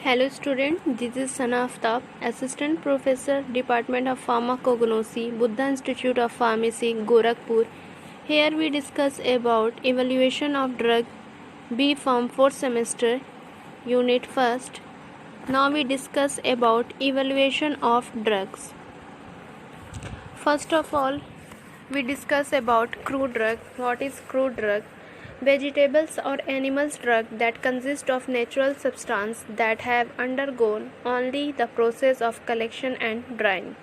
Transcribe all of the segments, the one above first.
Hello student, this is Sana Aftab, Assistant Professor, Department of Pharmacognosy, Buddha Institute of Pharmacy, Gorakhpur. Here we discuss about evaluation of drug B Pharm 4th semester, Unit 1st. Now we discuss about evaluation of drugs. First of all, we discuss about crude drug. What is crude drug? Vegetables or animals drug that consist of natural substance that have undergone only the process of collection and drying.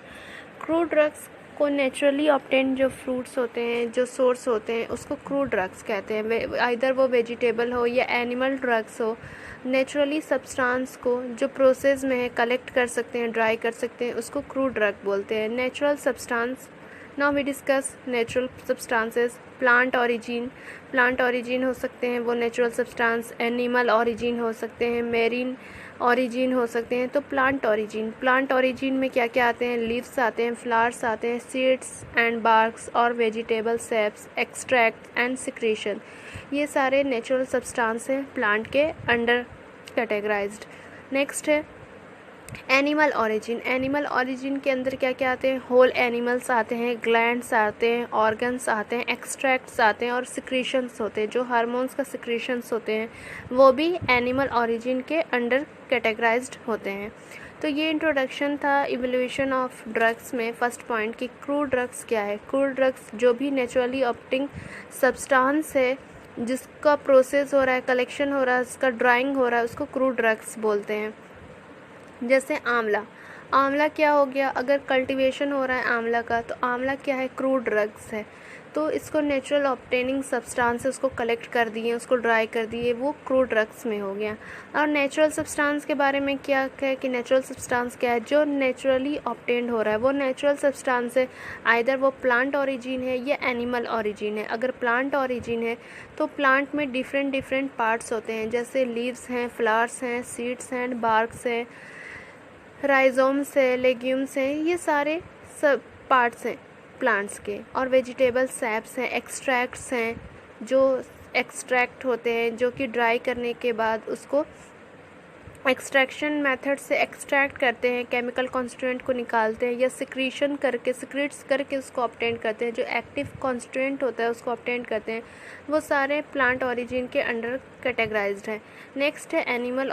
Crude drugs को naturally obtain जो fruits होते हैं, जो source होते हैं, उसको crude drugs कहते हैं. आइदर वो वेजिटेबल हो या एनिमल ड्रग्स हो, नेचुरली सब्सटेंस को जो प्रोसेस में है कलेक्ट कर सकते हैं, ड्राई कर सकते हैं, उसको क्रूड ड्रग बोलते हैं. Natural substance. Now we discuss natural substances. Plant origin हो सकते हैं वो नेचुरल सब्सटेंस. एनिमल ओरिजिन हो सकते हैं, मेरीन ओरिजिन हो सकते हैं. तो प्लांट ओरिजिन में क्या क्या आते हैं? लीव्स आते हैं, फ्लावर्स आते हैं, सीड्स एंड बार्क्स और vegetable ceps, extract and secretion. ये सारे नेचुरल सब्सटेंस हैं प्लांट के अंडर कैटेगराइज्ड. नेक्स्ट है एनिमल ओरिजिन के अंदर क्या क्या आते हैं? होल एनिमल्स आते हैं, ग्लैंड्स आते हैं, ऑर्गन्स आते हैं, एक्सट्रैक्ट्स आते हैं और सिक्रीशंस होते हैं. जो हार्मोन्स का सिक्रीशंस होते हैं वो भी एनिमल ओरिजिन के अंडर कैटेगराइज्ड होते हैं. तो ये इंट्रोडक्शन था इवोल्यूशन ऑफ ड्रग्स में. फर्स्ट पॉइंट कि क्रूड ड्रग्स क्या है. क्रूड ड्रग्स जो भी नेचुरली ऑप्टिंग सब्सटेंस है, जिसका प्रोसेस हो रहा है, कलेक्शन हो रहा है, उसका ड्राइंग हो रहा है, उसको क्रूड ड्रग्स बोलते हैं. जैसे आंवला क्या हो गया? अगर कल्टीवेशन हो रहा है आंवला का, तो आंवला क्या है? क्रूड ड्रग्स है. तो इसको नेचुरल ऑब्टेनिंग सब्सटेंस उसको कलेक्ट कर दिए, उसको ड्राई कर दिए, वो क्रूड ड्रग्स में हो गया. और नेचुरल सब्सटेंस के बारे में क्या है कि नेचुरल सब्सटेंस क्या है? जो नेचुरली ऑब्टेन्ड हो रहा है वो नेचुरल सब्सटेंस है. आइदर वो प्लांट ओरिजिन है या एनिमल ओरिजिन है. अगर प्लांट ओरिजिन है तो प्लांट में डिफरेंट पार्ट्स होते हैं, जैसे लीव्स हैं, फ्लावर्स हैं, सीड्स हैं, बार्क्स हैं, राइजोम्स है, लेग्यूम्स हैं. ये सारे सब पार्ट्स हैं प्लांट्स के. और वेजिटेबल सैप्स हैं, एक्सट्रैक्ट्स हैं, जो एक्सट्रैक्ट होते हैं, जो कि ड्राई करने के बाद उसको एक्सट्रैक्शन मेथड से एक्सट्रैक्ट करते हैं, केमिकल कॉन्स्टिट्यूएंट को निकालते हैं, या सिक्रीट्स करके उसको ऑब्टेन करते हैं. जो एक्टिव कॉन्स्टिट्यूएंट होता है उसको ऑब्टेन करते हैं. वो सारे प्लांट ओरिजिन के अंडर कैटेगराइज्ड हैं. नेक्स्ट है एनिमल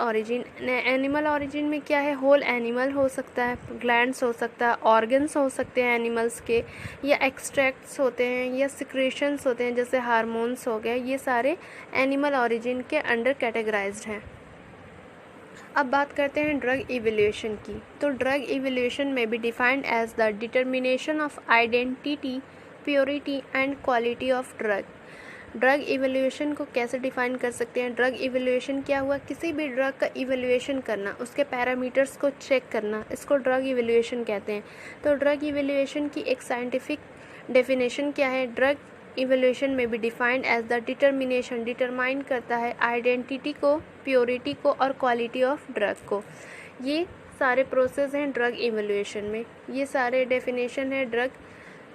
ओरिजिन में क्या है? होल एनिमल हो सकता है, ग्लैंड्स हो सकता है, ऑर्गन्स हो सकते हैं एनिमल्स के, या एक्सट्रैक्ट्स होते हैं, या सिक्रीशंस होते हैं, जैसे हार्मोन्स हो गए. ये सारे एनिमल ओरिजिन के अंडर कैटेगराइज्ड हैं. अब बात करते हैं ड्रग इवैल्यूएशन की. तो ड्रग इवैल्यूएशन में be defined as the determination of identity, purity and quality of drug. Drug evaluation को कैसे डिफाइन कर सकते हैं? ड्रग इवैल्यूएशन क्या हुआ? किसी भी ड्रग का इवैल्यूएशन करना, उसके पैरामीटर्स को चेक करना, इसको ड्रग इवैल्यूएशन कहते हैं. तो ड्रग इवैल्यूएशन की एक साइंटिफिक डेफिनेशन क्या है? ड्रग इवैल्यूएशन में भी डिफाइंड एज द डिटरमाइन करता है आइडेंटिटी को, प्योरिटी को और क्वालिटी ऑफ ड्रग को. ये सारे प्रोसेस हैं ड्रग इवैल्यूएशन में. ये सारे डेफिनेशन है ड्रग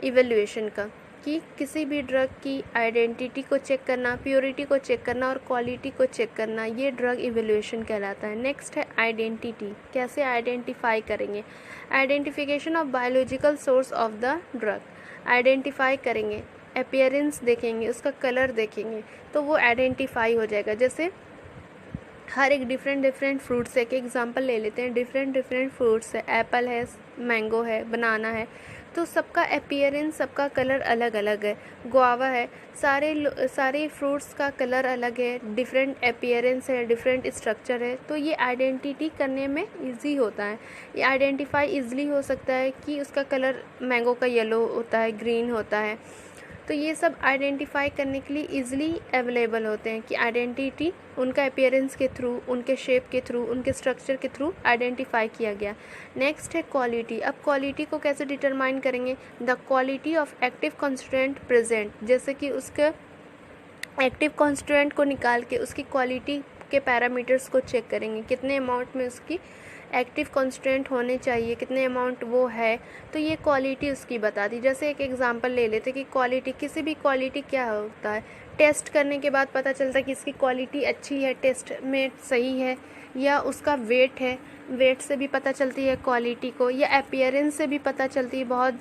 इवैल्यूएशन का, कि किसी भी ड्रग की आइडेंटिटी को चेक करना, प्योरिटी को चेक करना और क्वालिटी को चेक करना, ये ड्रग इवैल्यूएशन कहलाता है. नेक्स्ट है आइडेंटिटी. कैसे आइडेंटिफाई करेंगे? Identification of biological source of the drug. Identify करेंगे, अपीयरेंस देखेंगे, उसका कलर देखेंगे, तो वो आइडेंटिफाई हो जाएगा. जैसे हर एक डिफरेंट फ्रूट्स है. एक एग्जांपल ले लेते हैं. डिफरेंट फ्रूट्स है, एप्पल है, मैंगो है, बनाना है, तो सबका अपीयरेंस, सबका कलर अलग अलग है. गुआवा है, सारे फ्रूट्स का कलर अलग है, डिफरेंट अपीयरेंस है, डिफरेंट स्ट्रक्चर है. तो ये आइडेंटिटी करने में इजी होता है. ये आइडेंटिफाई इजीली हो सकता है कि उसका कलर मैंगो का येलो होता है, ग्रीन होता है. तो ये सब आइडेंटिफाई करने के लिए इजीली अवेलेबल होते हैं कि आइडेंटिटी उनका अपीयरेंस के थ्रू, उनके शेप के थ्रू, उनके स्ट्रक्चर के थ्रू आइडेंटिफाई किया गया. नेक्स्ट है क्वालिटी. अब क्वालिटी को कैसे डिटरमाइन करेंगे? The quality of active constituent present. जैसे कि उसका एक्टिव कॉन्स्टिट्यूएंट को निकाल के उसकी क्वालिटी के पैरामीटर्स को चेक करेंगे, कितने अमाउंट में उसकी एक्टिव कॉन्स्टेंट होने चाहिए, कितने अमाउंट वो है, तो ये क्वालिटी उसकी बता दी। जैसे एक एग्जांपल ले लेते कि क्वालिटी, किसी भी क्वालिटी क्या होता है, टेस्ट करने के बाद पता चलता है कि इसकी क्वालिटी अच्छी है, टेस्ट में सही है, या उसका वेट है, वेट से भी पता चलती है क्वालिटी को, या अपीयरेंस से भी पता चलती है। बहुत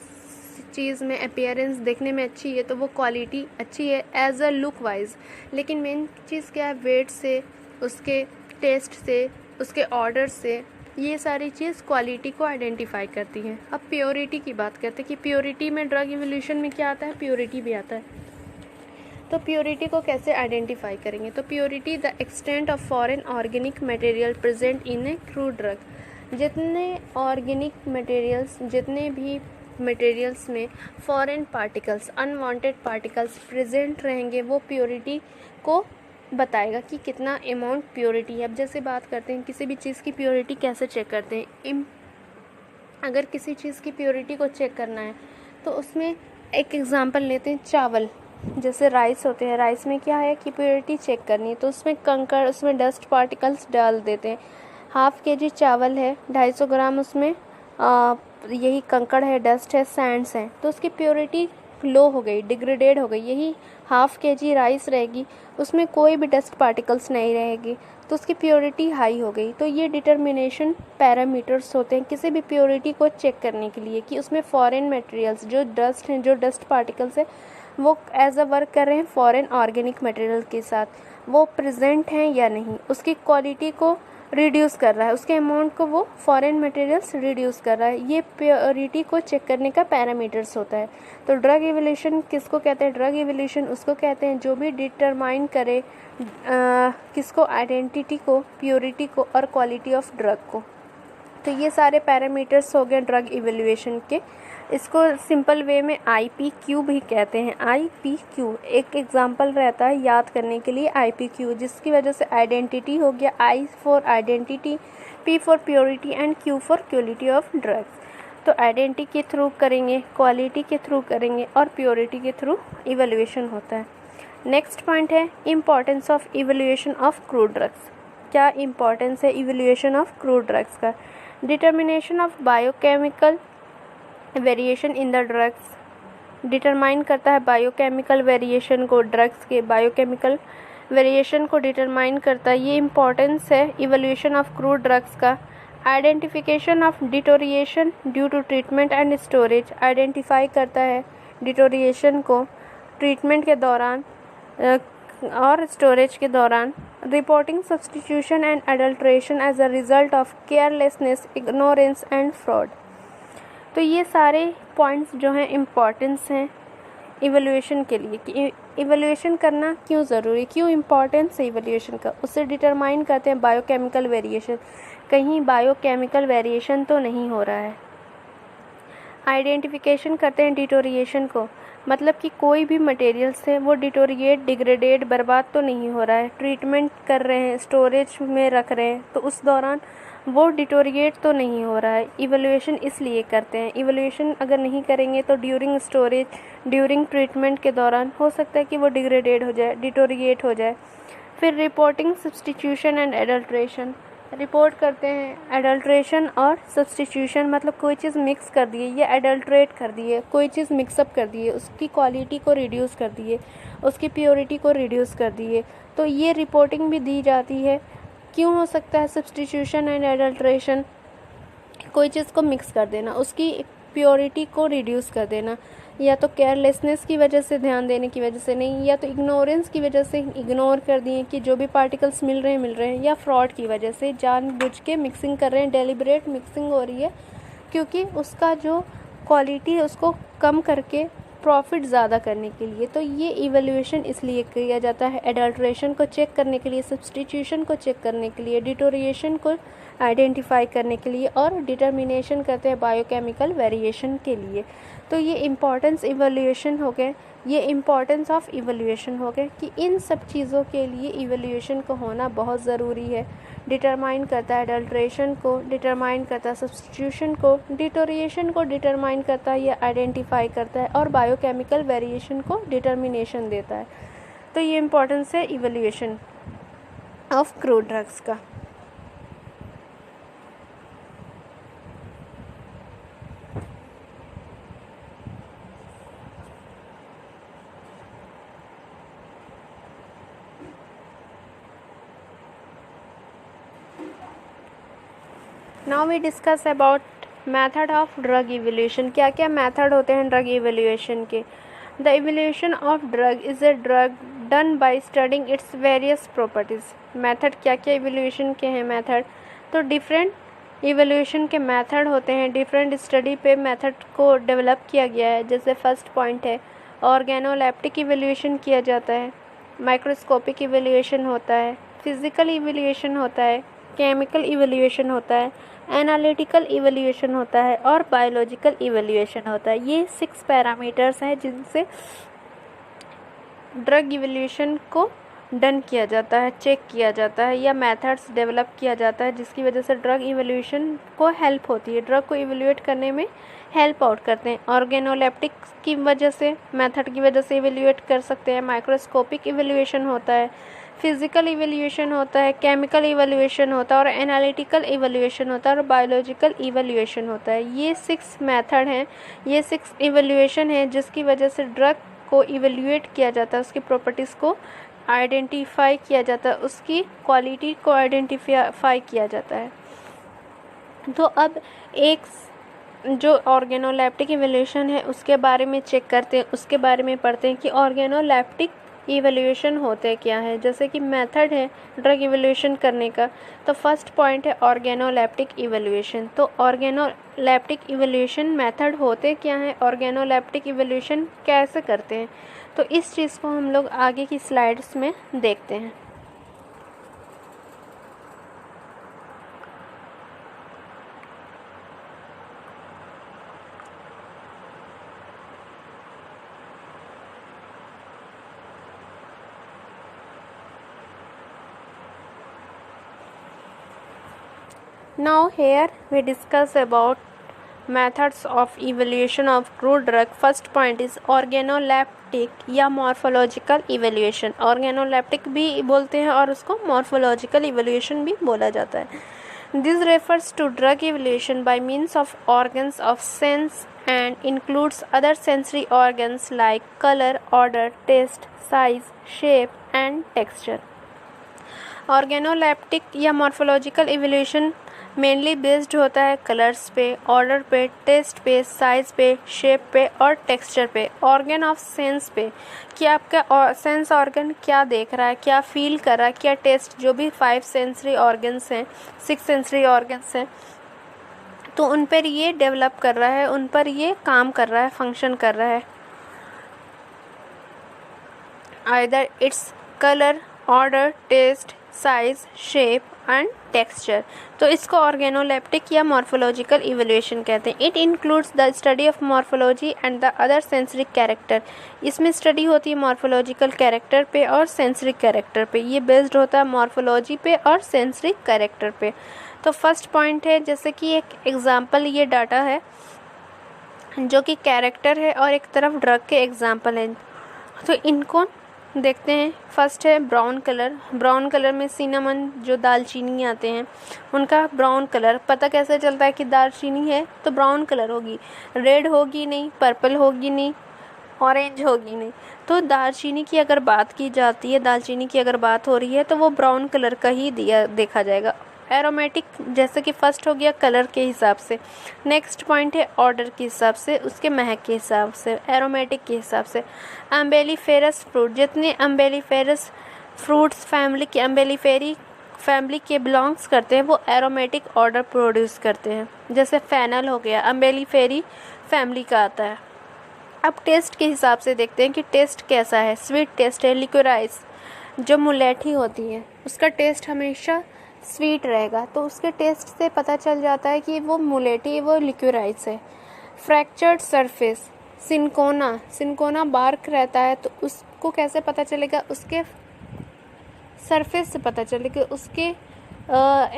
चीज़ में अपीयरेंस देखने में अच्छी है तो वो क्वालिटी अच्छी है एज अ लुक वाइज। लेकिन मेन चीज़ क्या है, वेट से, उसके टेस्ट से, उसके ऑर्डर से, ये सारी चीज़ क्वालिटी को आइडेंटिफाई करती हैं। अब प्योरिटी की बात करते हैं कि प्योरिटी में ड्रग इवोल्यूशन में क्या आता है, प्योरिटी भी आता है। तो प्योरिटी को कैसे आइडेंटिफाई करेंगे, तो purity the extent of foreign organic material present in A crude drug. जितने ऑर्गेनिक मटेरियल्स, जितने भी मटेरियल्स में foreign particles, unwanted particles present रहेंगे, वो प्योरिटी को बताएगा कि कितना अमाउंट प्योरिटी है। अब जैसे बात करते हैं किसी भी चीज़ की प्योरिटी कैसे चेक करते हैं, अगर किसी चीज़ की प्योरिटी को चेक करना है तो उसमें एक एग्जांपल लेते हैं, चावल, जैसे राइस होते हैं, राइस में क्या है कि प्योरिटी चेक करनी है तो उसमें कंकड़, उसमें डस्ट पार्टिकल्स डाल देते हैं। हाफ के जी चावल है, 250 ग्राम उसमें यही कंकड़ है, डस्ट है, सैंड्स हैं, तो उसकी प्योरिटी लो हो गई, डिग्रेडेड हो गई। यही हाफ के जी राइस रहेगी, उसमें कोई भी डस्ट पार्टिकल्स नहीं रहेगी, तो उसकी प्योरिटी हाई हो गई। तो ये डिटर्मिनेशन पैरामीटर्स होते हैं किसी भी प्योरिटी को चेक करने के लिए कि उसमें फॉरेन मटेरियल्स, जो डस्ट हैं, जो डस्ट पार्टिकल्स है, वो एज अ वर्क कर रहे हैं फॉरेन ऑर्गेनिक मटेरियल के साथ, वो प्रेजेंट हैं या नहीं, उसकी क्वालिटी को रिड्यूस कर रहा है, उसके अमाउंट को वो फॉरेन मटेरियल्स रिड्यूस कर रहा है। ये प्योरिटी को चेक करने का पैरामीटर्स होता है। तो ड्रग इवोल्यूशन किसको कहते हैं, ड्रग इवोल्यूशन उसको कहते हैं जो भी डिटरमाइन करे किसको, आइडेंटिटी को, प्योरिटी को और क्वालिटी ऑफ ड्रग को। तो ये सारे पैरामीटर्स हो गए ड्रग इवोल्यूशन के। इसको सिंपल वे में IPQ भी कहते हैं। IPQ एक एग्जांपल रहता है याद करने के लिए, IPQ, जिसकी वजह से आइडेंटिटी हो गया, I for identity, P for purity and Q for quality of drugs. तो आइडेंटिटी के थ्रू करेंगे, क्वालिटी के थ्रू करेंगे और प्योरिटी के थ्रू इवोल्यूशन होता है। नेक्स्ट पॉइंट है importance of evolution of crude drugs. क्या इम्पॉर्टेंस है इवोल्यूशन ऑफ क्रूड ड्रग्स का, determination of biochemical variation in the drugs, determine करता है बायोकेमिकल वेरिएशन को, ड्रग्स के बायोकेमिकल वेरिएशन को डिटरमाइन करता है। ये इम्पॉर्टेंस है इवोल्यूशन ऑफ क्रूड ड्रग्स का। Identification of deterioration due to treatment and storage, identify करता है डिटोरिएशन को ट्रीटमेंट के दौरान और स्टोरेज के दौरान। Reporting substitution and adulteration as a result of carelessness, ignorance and fraud. तो ये सारे पॉइंट्स जो हैं इम्पॉर्टेंस हैं इवोल्यूशन के लिए कि इवोल्यूशन करना क्यों ज़रूरी, क्यों इम्पॉर्टेंस है इवोल्यूशन का। उससे डिटरमाइन करते हैं बायोकेमिकल वेरिएशन, कहीं बायोकेमिकल वेरिएशन तो नहीं हो रहा है। आइडेंटिफिकेशन करते हैं डिटोरिएशन को, मतलब कि कोई भी मटेरियल्स है वो डिटोरिएट, डिग्रेडेड, बर्बाद तो नहीं हो रहा है। ट्रीटमेंट कर रहे हैं, स्टोरेज में रख रहे हैं, तो उस दौरान वो डिटोरिएट तो नहीं हो रहा है। इवोल्यूशन इसलिए करते हैं। इवोल्यूशन अगर नहीं करेंगे तो ड्यूरिंग स्टोरेज, ड्यूरिंग ट्रीटमेंट के दौरान हो सकता है कि वो डिग्रेडेड हो जाए, डिटोरिएट हो जाए। फिर reporting substitution and adulteration, report करते हैं एडल्ट्रेशन और सब्स्टिट्यूशन, मतलब कोई चीज़ मिक्स कर दिए या एडल्ट्रेट कर दिए, कोई चीज़ मिक्सअप कर दिए, उसकी क्वालिटी को रिड्यूस कर दिए, उसकी प्योरिटी को रिड्यूस कर दिए, तो ये रिपोर्टिंग भी दी जाती है। क्यों हो सकता है सब्स्टिट्यूशन एंड एडल्ट्रेशन, कोई चीज़ को मिक्स कर देना, उसकी प्योरिटी को रिड्यूस कर देना, या तो केयरलेसनेस की वजह से, ध्यान देने की वजह से नहीं, या तो इग्नोरेंस की वजह से इग्नोर कर दिए कि जो भी पार्टिकल्स मिल रहे हैं, या फ्रॉड की वजह से जानबूझ के मिक्सिंग कर रहे हैं, डेलिब्रेट मिक्सिंग हो रही है क्योंकि उसका जो क्वालिटी है उसको कम करके प्रॉफिट ज़्यादा करने के लिए। तो ये इवोल्यूशन इसलिए किया जाता है, एडल्ट्रेशन को चेक करने के लिए, सब्स्टिट्यूशन को चेक करने के लिए, डिटोरिएशन को आइडेंटिफाई करने के लिए, और डिटर्मिनेशन करते हैं बायोकेमिकल वेरिएशन के लिए। तो ये इम्पॉर्टेंस इवोल्यूशन हो गए, ये इम्पॉर्टेंस ऑफ इवोल्यूशन हो गए कि इन सब चीज़ों के लिए इवोल्यूशन को होना बहुत ज़रूरी है। डिटरमाइन करता है एडल्ट्रेशन को, डिटरमाइन करता है सब्स्टिट्यूशन को, डिटोरिएशन को डिटरमाइन करता है या आइडेंटिफाई करता है, और बायोकेमिकल वेरिएशन को डिटर्मिनेशन देता है। तो ये इम्पॉर्टेंस है इवोल्यूशन ऑफ क्रूड ड्रग्स का। Now we discuss about method of drug evaluation. क्या क्या मेथड होते हैं ड्रग इवैल्यूएशन के? The evaluation of drug is a drug done by studying its various properties. Method क्या क्या इवैल्यूएशन के हैं मेथड? तो डिफरेंट इवैल्यूएशन के मेथड होते हैं, डिफरेंट स्टडी पे मेथड को डेवलप किया गया है। जैसे फर्स्ट पॉइंट है ऑर्गेनोलेप्टिक इवैल्यूएशन किया जाता है, माइक्रोस्कोपिक इवैल्यूएशन होता है, फिजिकल इवैल्यूएशन होता है, केमिकल इवैल्यूएशन होता है, एनालिटिकल इवैल्यूएशन होता है और बायोलॉजिकल इवैल्यूएशन होता है। ये 6 पैरामीटर्स हैं जिनसे ड्रग इवैल्यूएशन को डन किया जाता है, चेक किया जाता है या मेथड्स डेवलप किया जाता है, जिसकी वजह से ड्रग इवैल्यूएशन को हेल्प होती है, ड्रग को इवैल्यूएट करने में हेल्प आउट करते हैं। ऑर्गेनोलेप्टिक की वजह से, मेथड की वजह से इवैल्यूएट कर सकते हैं, माइक्रोस्कोपिक इवैल्यूएशन होता है, फिजिकल इवैल्यूएशन होता है, केमिकल इवैल्यूएशन होता है और एनालिटिकल इवैल्यूएशन होता है और बायोलॉजिकल इवैल्यूएशन होता है। ये 6 मेथड हैं, ये 6 इवैल्यूएशन है जिसकी वजह से ड्रग को इवैल्यूएट किया जाता है, उसकी प्रॉपर्टीज़ को आइडेंटिफाई किया जाता है, उसकी क्वालिटी को आइडेंटिफाई किया जाता है। तो अब एक जो ऑर्गेनोलेप्टिक इवैल्यूएशन है उसके बारे में चेक करते हैं, उसके बारे में पढ़ते हैं कि ऑर्गेनोलेप्टिक इवैल्यूएशन होते क्या है। जैसे कि मेथड है ड्रग इवैल्यूएशन करने का, तो फर्स्ट पॉइंट है ऑर्गेनोलेप्टिक इवैल्यूएशन। तो ऑर्गेनोलेप्टिक इवैल्यूएशन मेथड होते क्या हैं, ऑर्गेनोलेप्टिक इवैल्यूएशन कैसे करते हैं, तो इस चीज़ को हम लोग आगे की स्लाइड्स में देखते हैं। Now here we discuss about methods of evaluation of crude drug. First point is organoleptic या morphological evaluation. Organoleptic भी बोलते हैं और उसको morphological evaluation भी बोला जाता है. This refers to drug evaluation by means of organs of sense and includes other sensory organs like color, odor, taste, size, shape and texture. Organoleptic या मॉर्फोलॉजिकल इवैल्यूएशन मेनली बेस्ड होता है colours पे, order पे, test पे, size पे, shape पे और texture पे। ऑर्गन ऑफ सेंस पे कि आपका सेंस ऑर्गन क्या देख रहा है, क्या फील कर रहा है, क्या टेस्ट, जो भी 5 सेंसरी ऑर्गन्स हैं, 6 सेंसरी ऑर्गन्स हैं, तो उन पर ये डेवलप कर रहा है, उन पर ये काम कर रहा है, फंक्शन कर रहा है। Either its colour, odour, taste, size, shape and texture. तो इसको ऑर्गेनोलेप्टिक या मॉर्फोलॉजिकल इवैल्यूएशन कहते हैं। It includes the study of morphology and the other sensory character. इसमें स्टडी होती है मॉर्फोलॉजिकल कैरेक्टर पे और सेंसरी कैरेक्टर पे। ये बेस्ड होता है मॉर्फोलॉजी पे और सेंसरी कैरेक्टर पे। तो फर्स्ट पॉइंट है, जैसे कि एक एग्जाम्पल ये डाटा है जो कि कैरेक्टर है और एक तरफ ड्रग के एग्जाम्पल हैं, तो इनको देखते हैं। फर्स्ट है ब्राउन कलर। ब्राउन कलर में सिनेमन जो दालचीनी आते हैं उनका ब्राउन कलर। पता कैसे चलता है कि दालचीनी है तो ब्राउन कलर होगी, रेड होगी नहीं, पर्पल होगी नहीं, ऑरेंज होगी नहीं। तो दालचीनी की अगर बात की जाती है, दालचीनी की अगर बात हो रही है तो वो ब्राउन कलर का ही देखा जाएगा। एरोमेटिक जैसे कि फर्स्ट हो गया कलर के हिसाब से, नेक्स्ट पॉइंट है ऑर्डर के हिसाब से, उसके महक के हिसाब से, एरोमेटिक के हिसाब से। अम्बेलिफेरस फ्रूट, जितने अम्बेलिफेरस फ्रूट्स फैमिली के अम्बेलिफेरी फैमिली के बिलोंग्स करते हैं वो एरोमेटिक ऑर्डर प्रोड्यूस करते हैं। जैसे फेनल हो गया, अम्बेलिफेरी फैमिली का आता है। अब टेस्ट के हिसाब से देखते हैं कि टेस्ट कैसा है। स्वीट टेस्ट है। लिक्विराइज जो मुलेठी होती है उसका टेस्ट हमेशा स्वीट रहेगा, तो उसके टेस्ट से पता चल जाता है कि वो मुलेठी, वो लिक्विराइज है। फ्रैक्चर्ड सरफेस, सिनकोना बार्क रहता है, तो उसको कैसे पता चलेगा, उसके सरफेस से पता चलेगा, उसके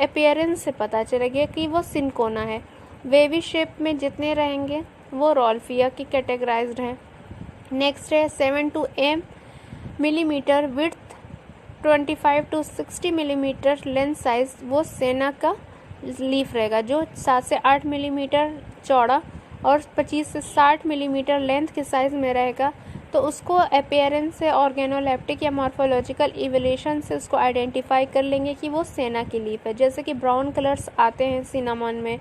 अपीयरेंस से पता चलेगा कि वो सिनकोना है। वेवी शेप में जितने रहेंगे वो रॉल्फिया की कैटेगराइज्ड है। नेक्स्ट है 7 to 8 millimetre width, 25 to 60 millimetre length size, वो सेना का लीफ रहेगा जो 7 से 8 मिलीमीटर चौड़ा और 25 से 60 मिलीमीटर लेंथ के साइज़ में रहेगा, तो उसको अपीयरेंस से, ऑर्गेनोलेप्टिक या मॉर्फोलॉजिकल इवोल्यूशन से उसको आइडेंटिफाई कर लेंगे कि वो सेना की लीफ है। जैसे कि ब्राउन कलर्स आते हैं सिनामन में,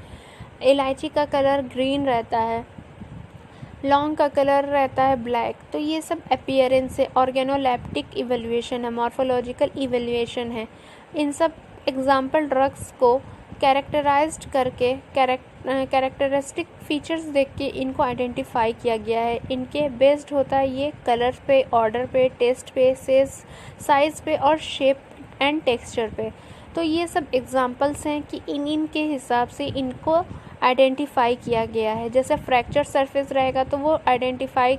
इलायची का कलर ग्रीन रहता है, लौंग का कलर रहता है ब्लैक। तो ये सब अपीयरेंस से ऑर्गेनोलेप्टिक इवोल्यूशन है, मॉर्फोलॉजिकल इवोल्यूशन है। इन सब एग्जाम्पल ड्रग्स को कैरेक्टराइज्ड करके कैरेक्टरिस्टिक फीचर्स देख के इनको आइडेंटिफाई किया गया है। इनके बेस्ड होता है ये कलर पे, ऑर्डर पे, टेस्ट पे, साइज पे और शेप एंड टेक्सचर पे। तो ये सब एग्जाम्पल्स हैं कि इन के हिसाब से इनको आइडेंटिफाई किया गया है। जैसे फ्रैक्चर सरफेस रहेगा तो वो आइडेंटिफाई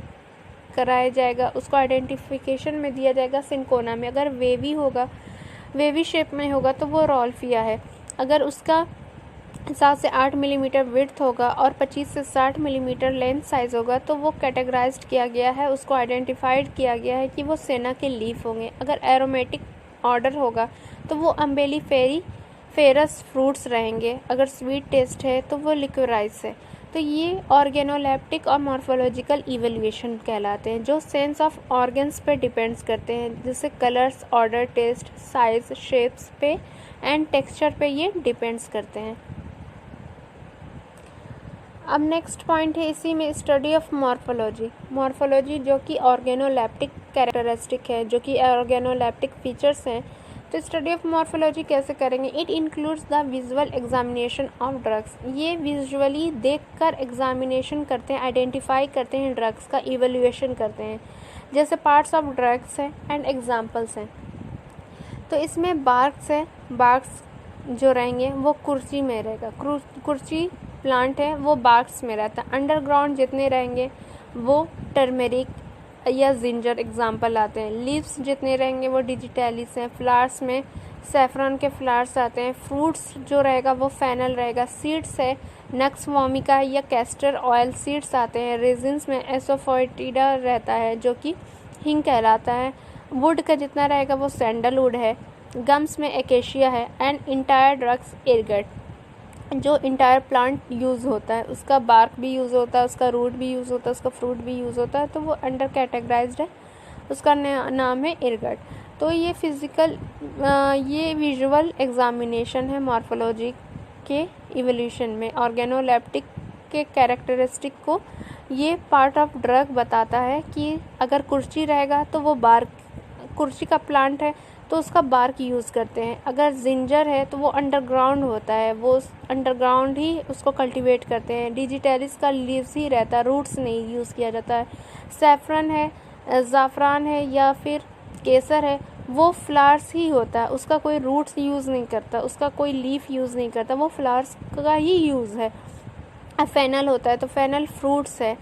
कराया जाएगा, उसको आइडेंटिफिकेशन में दिया जाएगा सिंकोना में। अगर वेवी होगा, वेवी शेप में होगा तो वो रॉल्फिया है। अगर उसका 7 से 8 मिलीमीटर विड्थ होगा और 25 से 60 मिलीमीटर लेंथ साइज होगा तो वो कैटेगराइज्ड किया गया है, उसको आइडेंटिफाइड किया गया है कि वो सेना के लीफ होंगे। अगर एरोमेटिक ऑर्डर होगा तो वो अम्बेली फेरस फ्रूट्स रहेंगे। अगर स्वीट टेस्ट है तो वो लिक्विराइज है। तो ये ऑर्गेनोलेप्टिक और मॉर्फोलॉजिकल इवोल्यूशन कहलाते हैं, जो सेंस ऑफ ऑर्गन्स पे डिपेंड्स करते हैं, जैसे colours, odour, taste, size, shapes पे एंड टेक्सचर पे ये डिपेंड्स करते हैं। अब नेक्स्ट पॉइंट है इसी में स्टडी ऑफ मॉर्फोलॉजी। मॉर्फोलॉजी जो कि ऑर्गेनोलेप्टिक कैरेक्टरिस्टिक है, जो कि ऑर्गेनोलेप्टिक फीचर्स हैं। तो स्टडी ऑफ मॉर्फोलॉजी कैसे करेंगे? It includes the visual examination of drugs. ये विजुअली देखकर एग्जामिनेशन करते हैं, आइडेंटिफाई करते हैं ड्रग्स का, इवैल्यूएशन करते हैं। जैसे पार्ट्स ऑफ ड्रग्स हैं एंड एग्जाम्पल्स हैं। तो इसमें बार्क्स है, बार्क्स जो रहेंगे वो कुर्सी में रहेगा। कुर्सी प्लांट है वो बार्क्स में रहता है। अंडरग्राउंड जितने रहेंगे वो टर्मेरिक या जिंजर एग्जाम्पल आते हैं। लीव्स जितने रहेंगे वो डिजिटैलिस हैं। फ्लावर्स में सैफरन के फ्लावर्स आते हैं। फ्रूट्स जो रहेगा वो फेनल रहेगा। सीड्स है नक्स वोमिका या कैस्टर ऑयल सीड्स आते हैं। रेजिन्स में एसोफोइटिडा रहता है जो कि हिंग कहलाता है। वुड का जितना रहेगा वो सैंडलवुड है। गम्स में एकेशिया है एंड इंटायर ड्रग्स एरगट, जो इंटायर प्लांट यूज़ होता है, उसका बार्क भी यूज़ होता है, उसका रूट भी यूज़ होता है, उसका फ्रूट भी यूज़ होता है। तो वो अंडर कैटेगराइज्ड है, उसका नाम है एरगट। तो ये फिज़िकल ये विजुअल एग्जामिनेशन है मॉर्फोलॉजी के इवोल्यूशन में। ऑर्गेनोलेप्टिक के कैरेक्टरिस्टिक को ये पार्ट ऑफ ड्रग बताता है कि अगर कुर्सी रहेगा तो वो बार्क, कुर्सी का प्लांट है तो उसका बार्क यूज़ करते हैं। अगर जिंजर है तो वो अंडरग्राउंड होता है, वो अंडरग्राउंड ही उसको कल्टीवेट करते हैं। डिजिटैलिस का लीव्स ही रहता है, रूट्स नहीं यूज़ किया जाता है। सैफरन है, ज़ाफ़रान है या फिर केसर है, वो फ्लावर्स ही होता है, उसका कोई रूट्स यूज़ नहीं करता, उसका कोई लीफ यूज़ नहीं करता, वो फ्लावर्स का ही यूज़ है। फेनल होता है तो फेनल फ्रूट्स है।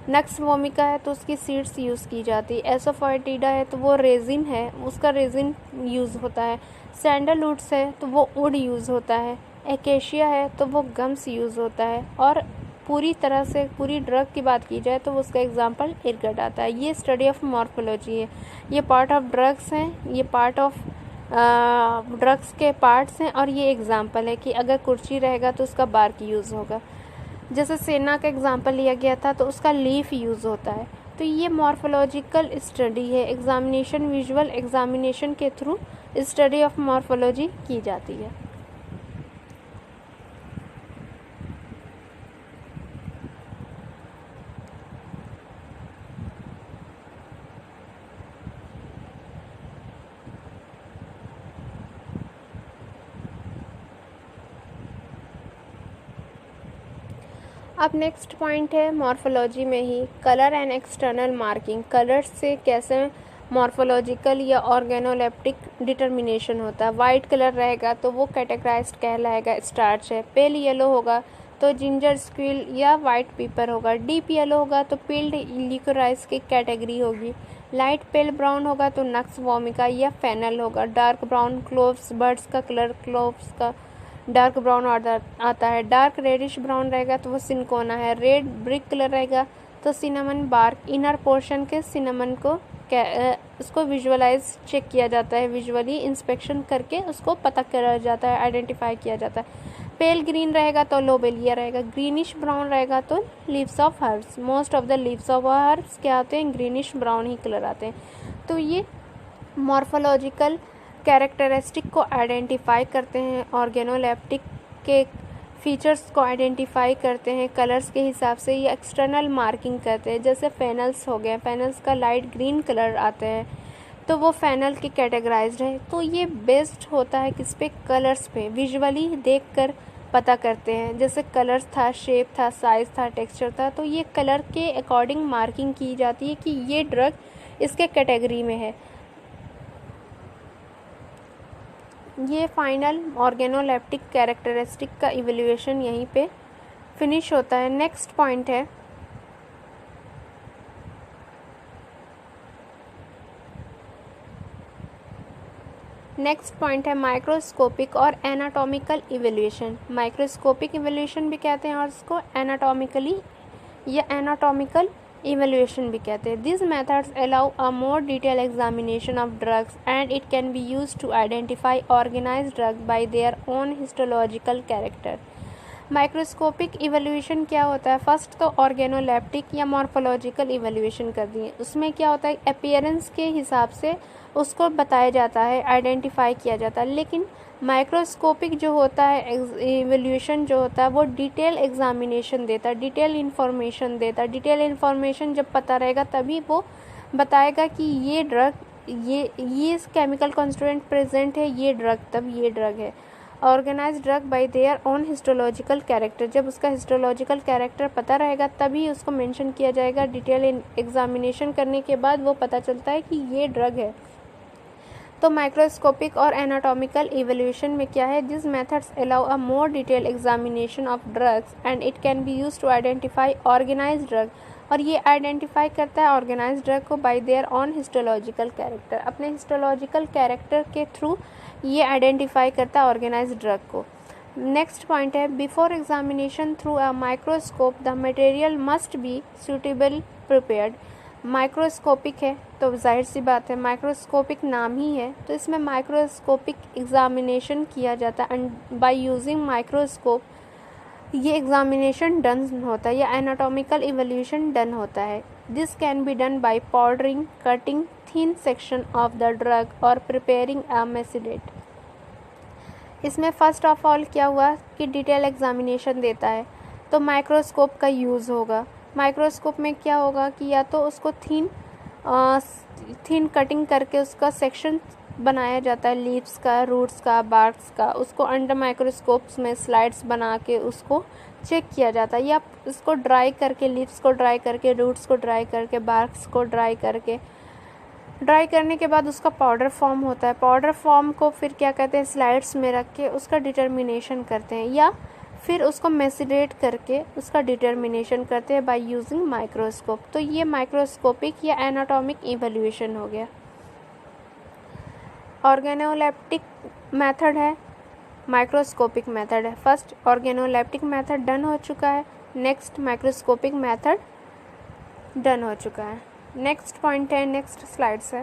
नक्स वोमिका है तो उसकी सीड्स यूज़ की जाती है। एसोफोइटिडा है तो वो रेजिन है, उसका रेजिन यूज़ होता है। सैंडलवुड्स है तो वो वुड यूज़ होता है। एकेशिया है तो वो गम्स यूज़ होता है। और पूरी तरह से पूरी ड्रग की बात की जाए तो वो उसका एग्जाम्पल एरगट आता है। ये स्टडी ऑफ मॉर्फोलॉजी है। ये पार्ट ऑफ ड्रग्स हैं, ये पार्ट ऑफ ड्रग्स के पार्ट्स हैं और ये एग्जाम्पल है कि अगर कुर्सी रहेगा तो उसका बार्क यूज़ होगा। जैसे सेना का एग्जाम्पल लिया गया था तो उसका लीफ यूज़ होता है। तो ये मॉर्फोलॉजिकल स्टडी है। एग्जामिनेशन, विजुअल एग्जामिनेशन के थ्रू स्टडी ऑफ मॉर्फोलॉजी की जाती है। अब नेक्स्ट पॉइंट है मॉर्फोलॉजी में ही colour and external marking. Colours से कैसे मॉर्फोलॉजिकल या ऑर्गेनोलेप्टिक डिटर्मिनेशन होता है। वाइट कलर रहेगा तो वो कैटेगराइज्ड कहलाएगा, स्टार्च है। पेल येलो होगा तो जिंजर स्क्विल या वाइट पेपर होगा। डीप येलो होगा तो पील्ड लिकोराइस की कैटेगरी होगी। लाइट पेल ब्राउन होगा तो नक्स वोमिका या फेनल होगा। डार्क ब्राउन क्लोव्स, बर्ड्स का कलर क्लोव्स का डार्क ब्राउन आता है। डार्क रेडिश ब्राउन रहेगा तो वो सिनकोना है। रेड ब्रिक कलर रहेगा तो सिनेमन बार्क। इनर पोर्शन के सिनेमन को उसको विजुअलाइज चेक किया जाता है, विजुअली इंस्पेक्शन करके उसको पता करा जाता है, आइडेंटिफाई किया जाता है। पेल ग्रीन रहेगा तो लोबेलिया रहेगा, ग्रीनिश ब्राउन रहेगा तो leaves of herbs. Most of the leaves of herbs क्या आते हैं, ग्रीनिश ब्राउन ही कलर आते हैं। तो ये मॉर्फोलॉजिकल कैरेक्टरिस्टिक को आइडेंटिफाई करते हैं, ऑर्गेनोलेप्टिक के फीचर्स को आइडेंटिफाई करते हैं कलर्स के हिसाब से, ये एक्सटर्नल मार्किंग करते हैं। जैसे फेनल्स हो गए, फेनल्स का लाइट ग्रीन कलर आते हैं तो वो फेनल के कैटेगराइज्ड है। तो ये बेस्ड होता है किस पे, कलर्स पे, विजुअली देखकर पता करते हैं। जैसे कलर्स था, शेप था, साइज था, टेक्सचर था, तो ये कलर के अकॉर्डिंग मार्किंग की जाती है कि ये ड्रग इसके कैटेगरी में है। ये फाइनल ऑर्गेनोलेप्टिक कैरेक्टरिस्टिक का इवैल्यूएशन यहीं पे फिनिश होता है। नेक्स्ट पॉइंट है माइक्रोस्कोपिक और एनाटॉमिकल इवैल्यूएशन। माइक्रोस्कोपिक इवैल्यूएशन भी कहते हैं और इसको एनाटॉमिकली या एनाटॉमिकल इवैल्यूएशन भी कहते हैं। These methods allow a more detailed examination of drugs and it can be used to identify organized drugs by their own histological character। Microscopic evaluation क्या होता है, फर्स्ट तो ऑर्गेनोलेप्टिक या मॉर्फोलॉजिकल इवैल्यूएशन कर दिए। उसमें क्या होता है, अपीयरेंस के हिसाब से उसको बताया जाता है, आइडेंटिफाई किया जाता है। लेकिन माइक्रोस्कोपिक जो होता है इवैल्यूएशन जो होता है वो डिटेल एग्जामिनेशन देता है, डिटेल इन्फॉर्मेशन देता है। डिटेल इन्फॉर्मेशन जब पता रहेगा तभी वो बताएगा कि ये ड्रग ये केमिकल कॉन्स्टिट्यूएंट प्रेजेंट है, ये ड्रग तब ये ड्रग है। Organize drug by their own histological character, जब उसका हिस्टोलॉजिकल कैरेक्टर पता रहेगा तभी उसको मेंशन किया जाएगा। डिटेल एग्जामिनेशन करने के बाद वो पता चलता है कि ये ड्रग है। तो माइक्रोस्कोपिक और एनाटॉमिकल इवैल्यूएशन में क्या है, this methods allow a more detail examination of drugs and it can be used to identify organized drug, और ये आइडेंटिफाई करता है ऑर्गेनाइज्ड ड्रग को by their own histological character, अपने हिस्टोलॉजिकल कैरेक्टर के थ्रू ये आइडेंटिफाई करता है ऑर्गेनाइज्ड ड्रग को। नेक्स्ट पॉइंट है, before examination through a microscope the material must be suitable prepared. Microscopic है तो जाहिर सी बात है, माइक्रोस्कोपिक नाम ही है तो इसमें माइक्रोस्कोपिक एग्जामिनेशन किया जाता है एंड बाय यूजिंग माइक्रोस्कोप ये एग्जामिनेशन डन होता है या एनाटॉमिकल इवैल्यूएशन डन होता है। This can be done by powdering, cutting thin section of the drug और प्रिपेयरिंग अ मेसिडेट। इसमें फर्स्ट ऑफ ऑल क्या हुआ कि डिटेल एग्जामिनेशन देता है तो माइक्रोस्कोप का यूज़ होगा। माइक्रोस्कोप में क्या होगा कि या तो उसको थिन कटिंग करके उसका सेक्शन बनाया जाता है, लीव्स का, रूट्स का, बार्क्स का, उसको अंडर माइक्रोस्कोप्स में स्लाइड्स बना के उसको चेक किया जाता है, या उसको ड्राई करके, लीव्स को ड्राई करके, रूट्स को ड्राई करके, बार्क्स को ड्राई करने के बाद उसका पाउडर फॉर्म होता है। पाउडर फॉर्म को फिर क्या कहते हैं, स्लाइड्स में रख के उसका डिटर्मिनेशन करते हैं, या फिर उसको मेसिडेट करके उसका डिटर्मिनेशन करते हैं बाय यूजिंग माइक्रोस्कोप। तो ये माइक्रोस्कोपिक या एनाटॉमिक इवैल्यूएशन हो गया। ऑर्गेनोलेप्टिक मेथड है, माइक्रोस्कोपिक मेथड है। फर्स्ट ऑर्गेनोलेप्टिक मेथड डन हो चुका है, नेक्स्ट माइक्रोस्कोपिक मेथड डन हो चुका है। नेक्स्ट पॉइंट है, नेक्स्ट स्लाइड्स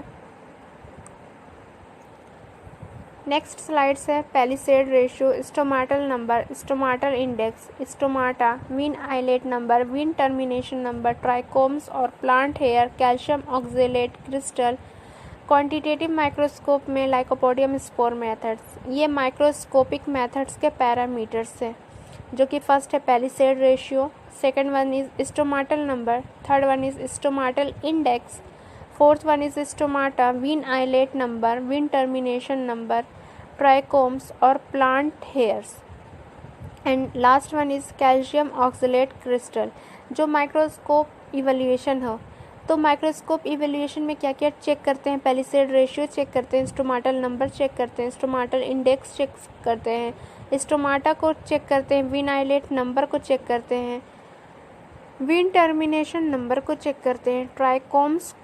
है palisade ratio, stomatal number, stomatal index, stomata, vein islet number, vein termination number, trichomes और plant hair, calcium oxalate crystal. Quantitative microscope में लाइकोपोडियम स्पोर मेथड्स, ये microscopic methods के parameters हैं जो कि first है palisade ratio, second one is stomatal number, third one is stomatal index, fourth one is stomata, vein islet number, vein termination number, trichomes और plant hairs, and last one is calcium oxalate crystal. जो microscope evaluation हो तो microscope evaluation में क्या क्या check करते हैं, palisade ratio check करते हैं, स्टोमाटल नंबर चेक करते हैं, स्टोमाटल इंडेक्स चेक करते हैं, स्टोमाटा को चेक करते हैं, वीन आइलेट नंबर को चेक करते हैं, वीन टर्मिनेशन नंबर को चेक करते हैं, ट्राइकोम्स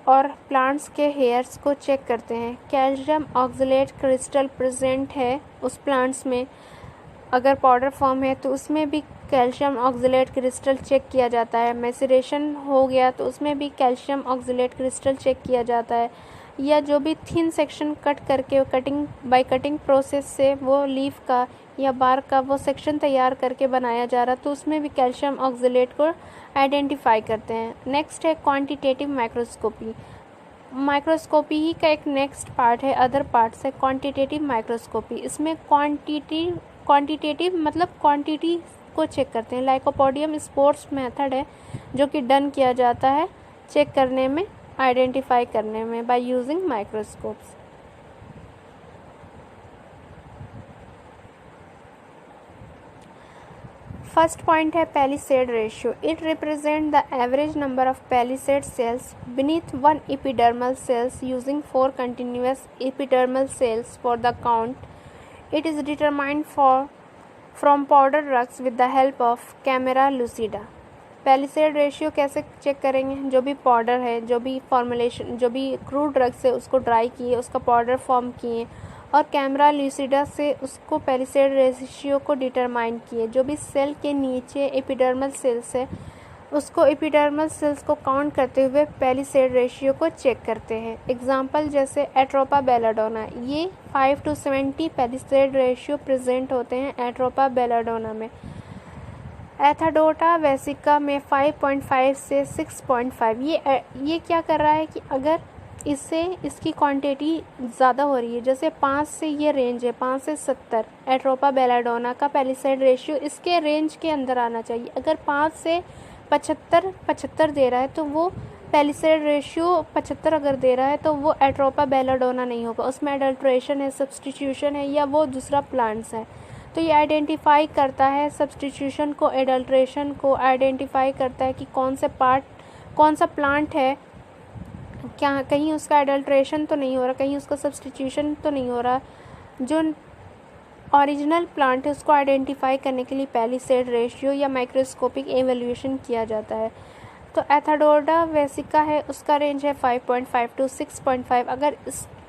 और प्लांट्स के हेयर्स को चेक करते हैं, कैल्शियम ऑक्जेलेट क्रिस्टल प्रेजेंट है उस प्लांट्स में, अगर पाउडर फॉर्म है तो उसमें भी कैल्शियम ऑक्जेलेट क्रिस्टल चेक किया जाता है, मैसेरेशन हो गया तो उसमें भी कैल्शियम ऑक्जेलेट क्रिस्टल चेक किया जाता है, या जो भी थिन सेक्शन कट करके कटिंग प्रोसेस से वो लीफ का या बार का वो सेक्शन तैयार करके बनाया जा रहा, तो उसमें भी कैल्शियम ऑक्सलेट को आइडेंटिफाई करते हैं। नेक्स्ट है क्वांटिटेटिव माइक्रोस्कोपी। माइक्रोस्कोपी ही का एक नेक्स्ट पार्ट है, अदर पार्ट्स है क्वांटिटेटिव माइक्रोस्कोपी। इसमें क्वांटिटेटिव मतलब क्वांटिटी को चेक करते हैं। लाइकोपोडियम स्पोर्स मेथड है जो कि डन किया जाता है चेक करने में, आइडेंटिफाई करने में by using microscopes. First point है palisade ratio. It represent the average number of palisade cells beneath one epidermal cells using 4 continuous epidermal cells for the count. It is determined from powder drugs with the help of camera lucida. Palisade ratio कैसे check करेंगे? जो भी powder है, जो भी formulation, जो भी crude drugs है उसको ड्राई किए, उसका पाउडर फॉर्म किए और कैमरा लूसिडा से उसको पैलिसेड रेशियो को डिटरमाइन किए। जो भी सेल के नीचे एपिडर्मल सेल्स है उसको एपिडर्मल सेल्स को काउंट करते हुए पैलिसेड रेशियो को चेक करते हैं। एग्जाम्पल जैसे एट्रोपा बेलाडोना, ये 5 to 70 पैलिसेड रेशियो प्रेजेंट होते हैं एट्रोपा बेलाडोना में। एथाडोटा वेसिका में 5.5 से 6.5। ये क्या कर रहा है कि अगर इससे इसकी क्वांटिटी ज़्यादा हो रही है, जैसे 5 से ये रेंज है 5 से 70, एट्रोपा बेलाडोना का पैलिसेड रेशियो इसके रेंज के अंदर आना चाहिए। अगर 5 से 75 दे रहा है तो वो पैलिसेड रेशियो 75 अगर दे रहा है तो वो एट्रोपा बेलाडोना नहीं होगा, उसमें एडल्ट्रेशन है, सब्सटीट्यूशन है या वो दूसरा प्लांट्स है। तो ये आइडेंटिफाई करता है सब्सटीट्यूशन को, एडल्ट्रेशन को आइडेंटिफाई करता है कि कौन सा प्लांट है, क्या कहीं उसका एडल्ट्रेशन तो नहीं हो रहा, कहीं उसका सब्सटीट्यूशन तो नहीं हो रहा। जो ओरिजिनल प्लांट है उसको आइडेंटिफाई करने के लिए पैलिसेड रेशियो या माइक्रोस्कोपिक एवेल्यूएशन किया जाता है। तो एथाडोटा वेसिका है, उसका रेंज है 5.5 to 6.5। अगर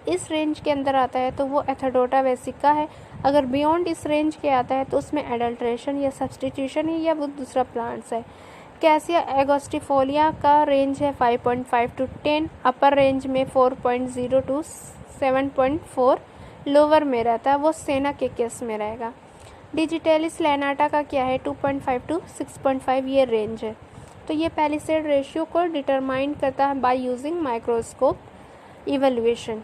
इस रेंज के अंदर आता है तो वो एथाडोटा वेसिका है। अगर बियॉन्ड इस रेंज के आता है तो उसमें एडल्ट्रेशन या सब्सटीट्यूशन है या वो दूसरा प्लांट्स है। कैसिया एगोस्टिफोलिया का रेंज है 5.5 to 10, अपर रेंज में 4.0 to 7.4, लोअर में रहता है, वो सेना के केस में रहेगा। डिजिटेलिस लैनाटा का क्या है 2.5 to 6.5, ये रेंज है। तो ये पैलिसेड रेशियो को डिटरमाइन करता है by using microscope evaluation.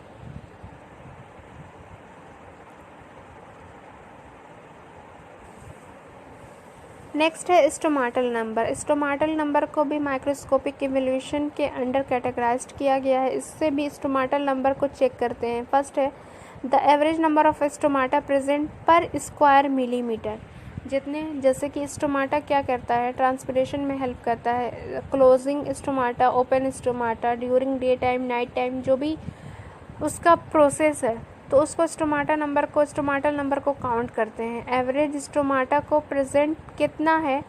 Next है स्टोमाटल नंबर। स्टोमाटल नंबर को भी माइक्रोस्कोपिक इवैल्यूएशन के अंडर कैटेगराइज्ड किया गया है। इससे भी स्टोमाटल नंबर को चेक करते हैं। फर्स्ट है the average number of stomata present पर स्क्वायर मिलीमीटर। जैसे कि स्टोमाटा क्या करता है, ट्रांसपिरेशन में हेल्प करता है, closing stomata, open stomata, during day time, night time, जो भी उसका प्रोसेस है तो उसको स्टोमाटल नंबर को काउंट करते हैं। एवरेज स्टोमाटा को प्रेजेंट कितना है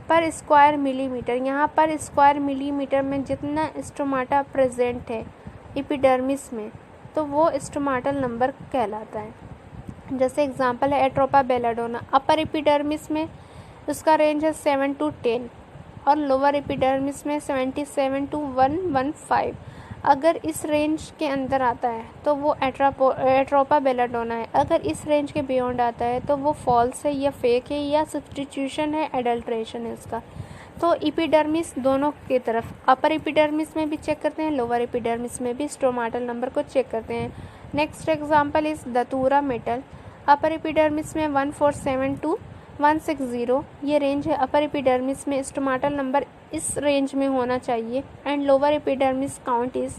पर स्क्वायर मिलीमीटर। यहाँ पर स्क्वायर मिलीमीटर में जितना स्टोमाटा प्रेजेंट है एपिडर्मिस में तो वो स्टोमाटल नंबर कहलाता है। जैसे एग्जांपल है एट्रोपा बेलाडोना, अपर एपिडर्मिस में उसका रेंज है 7 to 10 और लोअर एपिडर्मिस में 77 to 115। अगर इस रेंज के अंदर आता है तो वो एट्रोपा बेलाडोना है। अगर इस रेंज के बियॉन्ड आता है तो वो फॉल्स है या फेक है या सब्सटीट्यूशन है, एडल्ट्रेशन है उसका। तो एपिडर्मिस दोनों की तरफ, अपर एपिडर्मिस में भी चेक करते हैं, लोअर एपिडर्मिस में भी स्टोमाटल नंबर को चेक करते हैं। Next example is दतूरा metal. Upper epidermis में 147 to 160 ये रेंज है। अपर एपिडर्मिस में स्टोमाटल नंबर इस रेंज में होना चाहिए and lower epidermis count is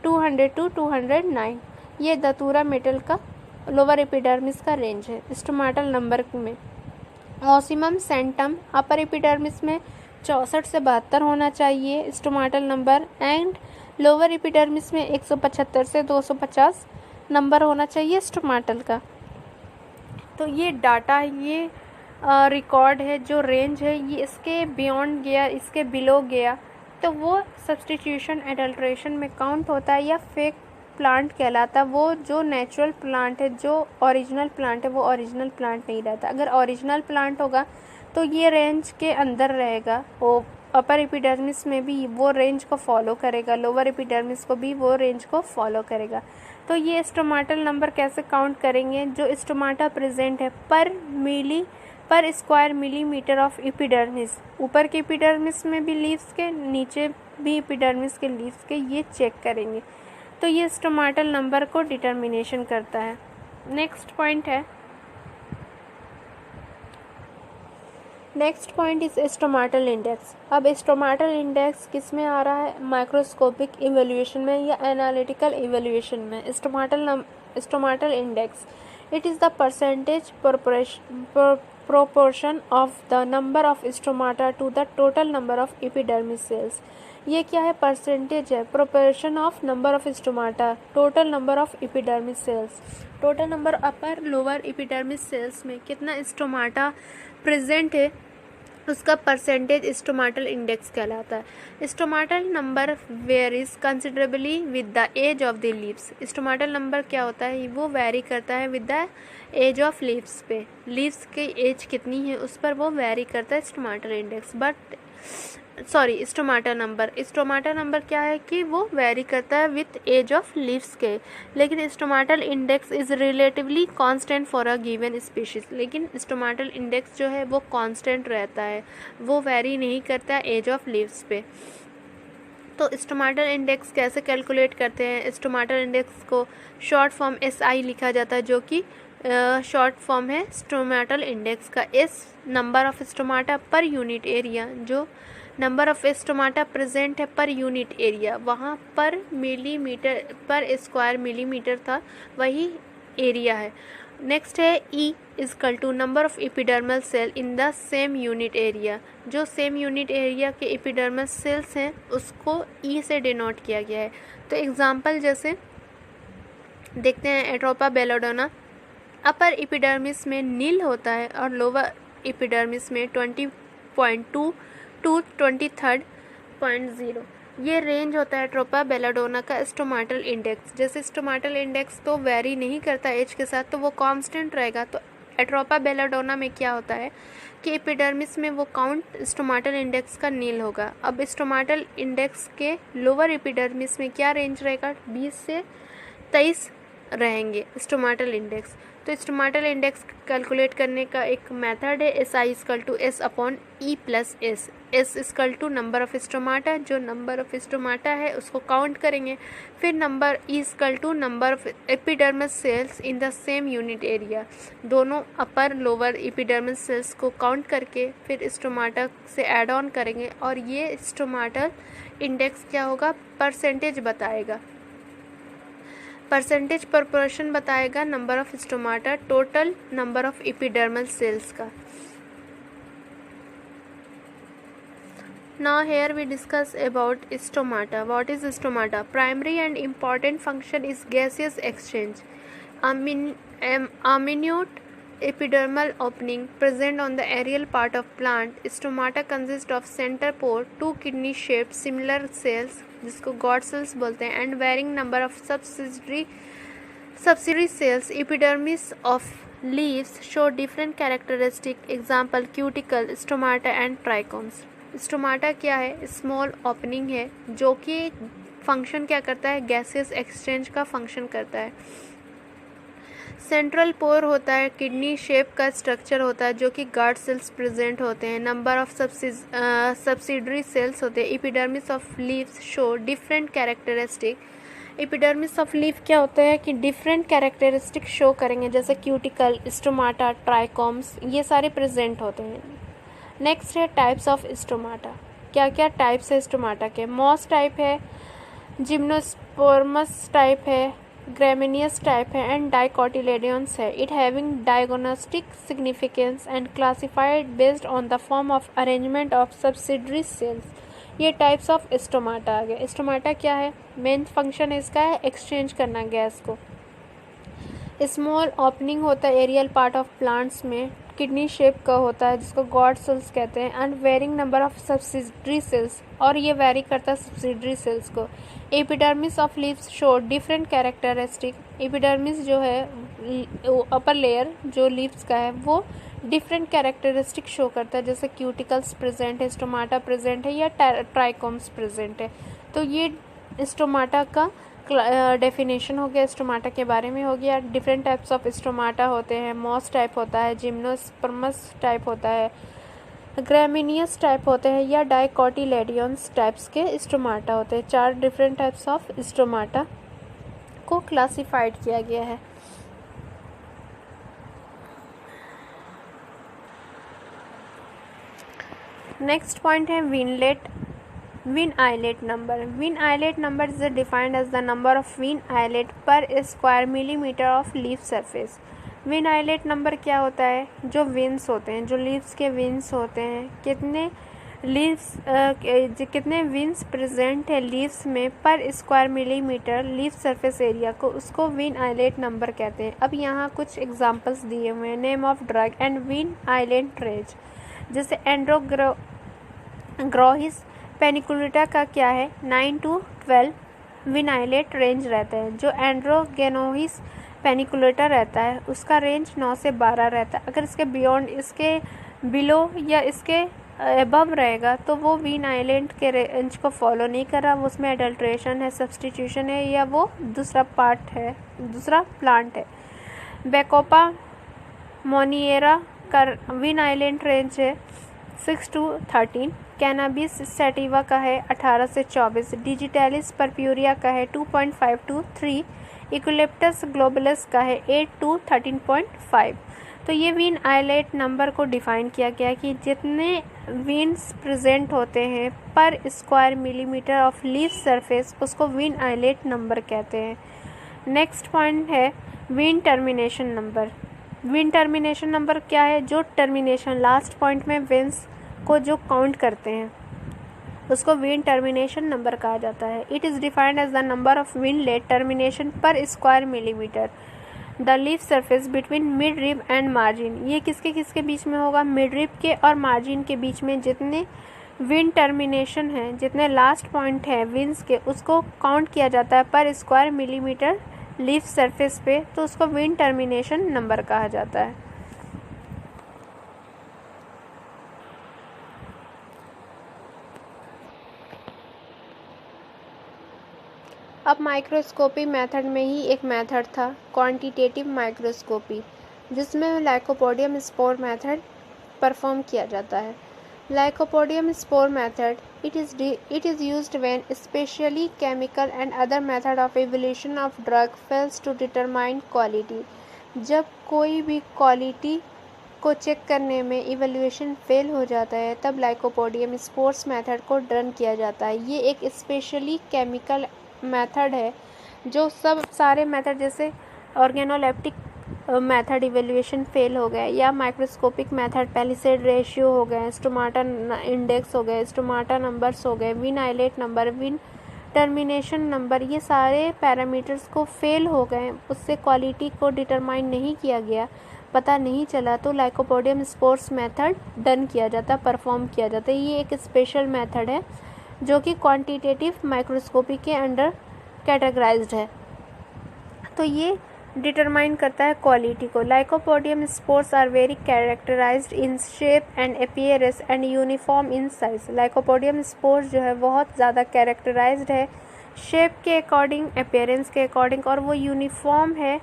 200 to 209। ये दतूरा मेटल का लोअर एपिडर्मिस का रेंज है स्टोमाटल नंबर में। ऑसिमम सेंटम अपर एपिडर्मिस में 64 से 72 होना चाहिए stomatal number and lower epidermis में 175 से 250 नंबर होना चाहिए स्टोमाटल का। तो ये डाटा, ये रिकॉर्ड है, जो रेंज है ये इसके बियॉन्ड गया, इसके बिलो गया तो वो सब्सटीट्यूशन एडल्ट्रेशन में काउंट होता है या फेक प्लांट कहलाता है। वो जो नेचुरल प्लांट है, जो ओरिजिनल प्लांट है वो ओरिजिनल प्लांट नहीं रहता। अगर ओरिजिनल प्लांट होगा तो ये रेंज के अंदर रहेगा, वो अपर एपिडर्मिस में भी वो रेंज को फॉलो करेगा, लोअर एपिडर्मिस को भी वो रेंज को फॉलो करेगा। तो ये स्टोमाटल नंबर कैसे काउंट करेंगे, जो स्टोमाटा प्रेजेंट है पर स्क्वायर मिलीमीटर ऑफ एपिडर्मिस, ऊपर के एपिडर्मिस में भी लीव्स के, नीचे भी एपिडर्मिस के लीव्स के, ये चेक करेंगे। तो ये स्टोमाटल नंबर को डिटर्मिनेशन करता है। Next point is stomatal index. अब स्टोमाटल इंडेक्स किस में आ रहा है, माइक्रोस्कोपिक इवेल्युएशन में या एनालिटिकल इवेल्युएशन में। Stomatal index it is the percentage proportion of the number of stomata to the total number of epidermis cells। ये क्या है, परसेंटेज है, proportion of number of stomata total number of epidermis cells. Total number upper lower epidermis cells में कितना stomata present है उसका percentage stomatal index कहलाता है। Stomatal number varies considerably with the age of the leaves. Stomatal number क्या होता है, वो वेरी करता है with the age of leaves पे, लीव्स की एज कितनी है उस पर वो वेरी करता है स्टोमाटल इंडेक्स। स्टोमाटा नंबर क्या है कि वो वेरी करता है विथ एज ऑफ लीव्स के, लेकिन stomatal index is relatively constant for a given species. लेकिन स्टोमाटल इंडेक्स जो है वो कांस्टेंट रहता है, वो वेरी नहीं करता है एज ऑफ लीव्स पे। तो स्टोमाटल इंडेक्स कैसे कैलकुलेट करते हैं, स्टोमाटल इंडेक्स को शॉर्ट फॉर्म SI लिखा जाता है, जो कि शॉर्ट फॉर्म है स्टोमाटल इंडेक्स का। S number of stomata per unit area, जो नंबर ऑफ स्टोमाटा प्रेजेंट है पर यूनिट एरिया, वहाँ पर मिलीमीटर पर स्क्वायर मिलीमीटर था, वही एरिया है। नेक्स्ट है E equal to number of epidermal cell in the same unit area. जो सेम यूनिट एरिया के एपिडर्मल सेल्स हैं उसको E से डिनोट किया गया है। तो एग्जांपल जैसे देखते हैं, एट्रोपा बेलोडोना अपर एपिडर्मिस में नील होता है और लोअर एपिडर्मिस में 20.2 टू 23.0। ये रेंज होता है एट्रोपा बेलाडोना का स्टोमाटल इंडेक्स। जैसे स्टोमाटल इंडेक्स तो वेरी नहीं करता एज के साथ, तो वो कांस्टेंट रहेगा। तो एट्रोपा बेलाडोना में क्या होता है कि एपिडर्मिस में वो काउंट स्टोमाटल इंडेक्स का नील होगा। अब स्टोमाटल इंडेक्स के लोअर एपिडर्मिस में क्या रेंज रहेगा, 20 से 23 रहेंगे स्टोमाटल इंडेक्स। तो स्टोमाटल इंडेक्स कैलकुलेट करने का एक मेथड है SI equal to S upon E plus S। S equal to number of stomata, जो नंबर ऑफ स्टोमाटा है उसको काउंट करेंगे, फिर number E equal to number of epidermis cells in the same unit area. दोनों upper lower epidermis cells को count करके फिर stomata से ऐड ऑन करेंगे और ये स्टोमाटल इंडेक्स क्या होगा, परसेंटेज बताएगा, परसेंटेज प्रोपोर्शन बताएगा number of stomata total number of epidermal cells का। Now here we discuss about stomata. What is stomata? Primary and important function is gaseous exchange. A minute epidermal opening present on the aerial part of plant. Stomata consists of center pore, two kidney-shaped similar cells, जिसको God cells बोलते हैं, and varying number of subsidiary cells. Epidermis of leaves show different characteristic. Example: cuticle, stomata and trichomes. Stomata क्या है, small opening है जो कि function क्या करता है, गैसेस एक्सचेंज का फंक्शन करता है। सेंट्रल पोर होता है, किडनी शेप का स्ट्रक्चर होता है जो कि गार्ड सेल्स प्रेजेंट होते हैं, नंबर ऑफ सब्सिडरी सेल्स होते हैं। Epidermis of leaves show different characteristic. Epidermis of leaf क्या होता है कि डिफरेंट कैरेक्टरिस्टिक शो करेंगे, जैसे क्यूटिकल, स्टोमाटा, ट्राइकोम्स, ये सारे प्रेजेंट होते हैं। नेक्स्ट है टाइप्स ऑफ स्टोमाटा। क्या क्या टाइप्स है स्टोमाटा के, मॉस टाइप है, जिम्नोस्पर्मस टाइप है, ग्रेमिनियस टाइप है एंड डाइकोटिलेडोन्स है। It having diagnostic significance and classified based on the form of arrangement of subsidiary cells. ये टाइप्स ऑफ स्टोमाटा आ गए। स्टोमाटा क्या है, मेन फंक्शन इसका है एक्सचेंज करना गैस को। स्मॉल ओपनिंग होता है एरियल पार्ट ऑफ प्लांट्स में, किडनी शेप का होता है जिसको गॉड सेल्स कहते हैं, and varying number of subsidiary cells, और ये वेरी करता है सब्सिडरी सेल्स को। Epidermis of leaves show different characteristic. Epidermis जो है अपर लेयर जो लीव्स का है वो डिफरेंट कैरेक्टरिस्टिक शो करता है, जैसे क्यूटिकल्स प्रेजेंट है, स्टोमाटा प्रेजेंट है या ट्राइकोम्स प्रेजेंट है। तो ये स्टोमाटा का डेफिनेशन हो गया, स्टोमाटा के बारे में हो गया। डिफरेंट टाइप्स ऑफ स्टोमाटा होते हैं, मॉस टाइप होता है, जिम्नोस्पर्मस टाइप होता है, ग्रेमिनियस टाइप होते हैं या डाइकोटिलेडियंस टाइप्स के स्टोमाटा होते हैं। 4 डिफरेंट टाइप्स ऑफ स्टोमाटा को क्लासिफाइड किया गया है। नेक्स्ट पॉइंट है Vein islet number. Vein islet number is defined as the number of vein islet per square millimeter of leaf surface. Vein islet number क्या होता है? जो veins होते हैं, जो leaves के veins होते हैं, कितने veins present है leaves में पर square millimetre leaf surface area को, उसको vein islet number कहते हैं। अब यहाँ कुछ एग्जांपल्स दिए हुए हैं। Name of drug and vein islet range, जैसे एंड्रोग्रोहिस पेनिकुलेटा का क्या है 9 to 12 vein islet रेंज रहता है। जो एंड्रोगेनोहिस पेनिकुलेटा रहता है उसका रेंज 9 से 12 रहता है। अगर इसके बियॉन्ड, इसके बिलो या इसके अबव रहेगा तो वो vein islet के रेंज को फॉलो नहीं कर रहा, वो उसमें एडल्ट्रेशन है, सब्सटीट्यूशन है, या वो दूसरा पार्ट है, दूसरा प्लांट है। बेकोपा मोनिएरा का vein islet रेंज है 6 to 13। कैनाबिस सैटिवा का है 18 से 24। डिजिटैलिस परप्यूरिया का है 2.5 to 3। इक्विलिप्टस ग्लोबुलस का है 8 to 13.5। तो ये vein islet नंबर को डिफाइन किया गया कि जितने veins प्रेजेंट होते हैं पर square millimetre of leaf surface, उसको vein islet नंबर कहते हैं। नेक्स्ट पॉइंट है vein termination number. vein termination number क्या है? जो टर्मिनेशन लास्ट पॉइंट में veins को जो काउंट करते हैं उसको vein टर्मिनेशन नंबर कहा जाता है। It is defined as the number of veinlet termination पर square millimetre the leaf surface between midrib and margin. ये किसके किसके बीच में होगा? मिड रिब के और मार्जिन के बीच में जितने vein टर्मिनेशन है, जितने लास्ट पॉइंट है veins के, उसको काउंट किया जाता है पर स्क्वायर मिलीमीटर लीफ सरफेस पे, तो उसको vein टर्मिनेशन नंबर कहा जाता है। अब माइक्रोस्कोपी मेथड में ही एक मेथड था क्वांटिटेटिव माइक्रोस्कोपी, जिसमें लाइकोपोडियम स्पोर मेथड परफॉर्म किया जाता है। Lycopodium spore method it is used when specially chemical and other method of evolution of drug fails to determine quality. जब कोई भी क्वालिटी को चेक करने में इवोल्यूशन फेल हो जाता है तब लाइकोपोडियम स्पोर्स मेथड को रन किया जाता है। ये एक स्पेशली केमिकल मेथड है जो सब सारे मेथड, जैसे ऑर्गेनोलेप्टिक मेथड इवेल्युएशन फेल हो गए, या माइक्रोस्कोपिक मेथड पैलिसेड रेशियो हो गए, स्टोमाटा इंडेक्स हो गए, स्टोमाटा नंबर्स हो गए, vein islet number, vein termination number, ये सारे पैरामीटर्स को फेल हो गए, उससे क्वालिटी को डिटरमाइन नहीं किया गया, पता नहीं चला, तो लाइकोपोडियम स्पोर्स मेथड डन किया जाता, परफॉर्म किया जाता है। ये एक स्पेशल मेथड है जो कि क्वांटिटेटिव माइक्रोस्कोपी के अंडर कैटेगराइज्ड है। तो ये डिटरमाइन करता है क्वालिटी को। Lycopodium spores are very characterized in shape and appearance and uniform in size. Lycopodium spores जो है बहुत ज़्यादा कैरेक्टराइज्ड है शेप के अकॉर्डिंग, अपीयरेंस के अकॉर्डिंग, और वो यूनिफॉर्म है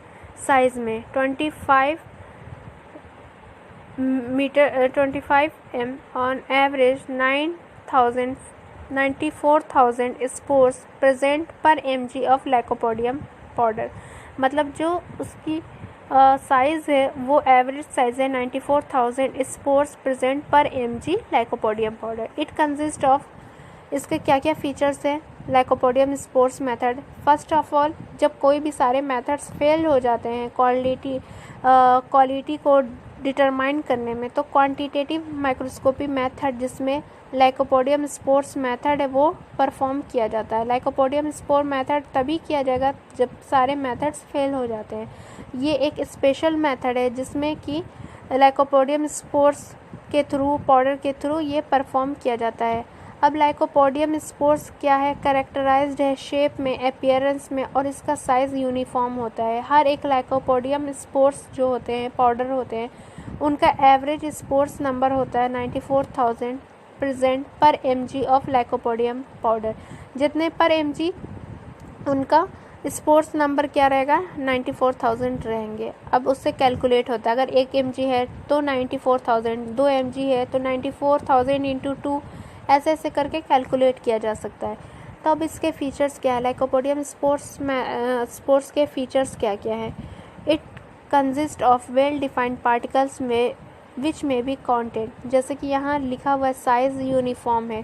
साइज में। 25 m on average 94,000 spores present पर mg ऑफ लाइकोपोडियम पाउडर। मतलब जो उसकी साइज़ है वो एवरेज साइज़ है 94,000 स्पोर्स प्रेजेंट पर mg lycopodium powder. It consist of, इसके क्या क्या फीचर्स हैं lycopodium spores method. First of all, जब कोई भी सारे मेथड्स फेल हो जाते हैं क्वालिटी को डिटरमाइन करने में, तो क्वांटिटेटिव माइक्रोस्कोपी मेथड जिसमें लाइकोपोडियम स्पोर्स मेथड है वो परफॉर्म किया जाता है। लाइकोपोडियम स्पोर मेथड तभी किया जाएगा जब सारे मेथड्स फेल हो जाते हैं। ये एक स्पेशल मेथड है जिसमें कि लाइकोपोडियम स्पोर्स के थ्रू, पाउडर के थ्रू ये परफॉर्म किया जाता है। अब लाइकोपोडियम स्पोर्स क्या है? कैरेक्टराइज्ड है शेप में, अपीयरेंस में, और इसका साइज़ यूनिफॉर्म होता है। हर एक लाइकोपोडियम स्पोर्स जो होते हैं, पाउडर होते हैं, उनका एवरेज स्पोर्स नंबर होता है 94,000 प्रेजेंट पर mg ऑफ लाइकोपोडियम पाउडर। जितने पर mg उनका स्पोर्स नंबर क्या रहेगा? 94,000 रहेंगे। अब उससे कैलकुलेट होता है, अगर 1 mg है तो 94,000, 2 mg है तो 94,000 इंटू 2, ऐसे ऐसे करके कैलकुलेट किया जा सकता है। तो अब इसके फीचर्स क्या है? लाइकोपोडियम स्पोर्स के फीचर्स क्या क्या है? It consist of well defined particles में विच में बी काउंटेड, जैसे कि यहाँ लिखा हुआ साइज़ यूनिफॉर्म है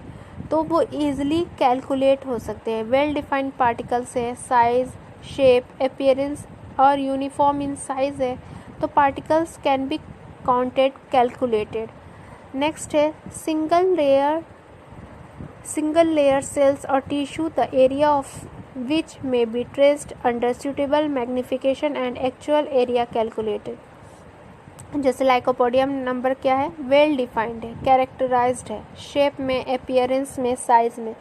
तो वो ईजिली कैलकुलेट हो सकते हैं। वेल डिफाइंड पार्टिकल्स है, साइज, शेप, अपीयरेंस और यूनिफॉर्म इन साइज है, तो particles can be counted, calculated. Next है सिंगल लेयर सेल्स और tissue, the area of which may be traced under suitable magnification and actual area calculated. जैसे lycopodium number क्या है? Well defined है, characterised है shape में, अपीयरेंस में, size में,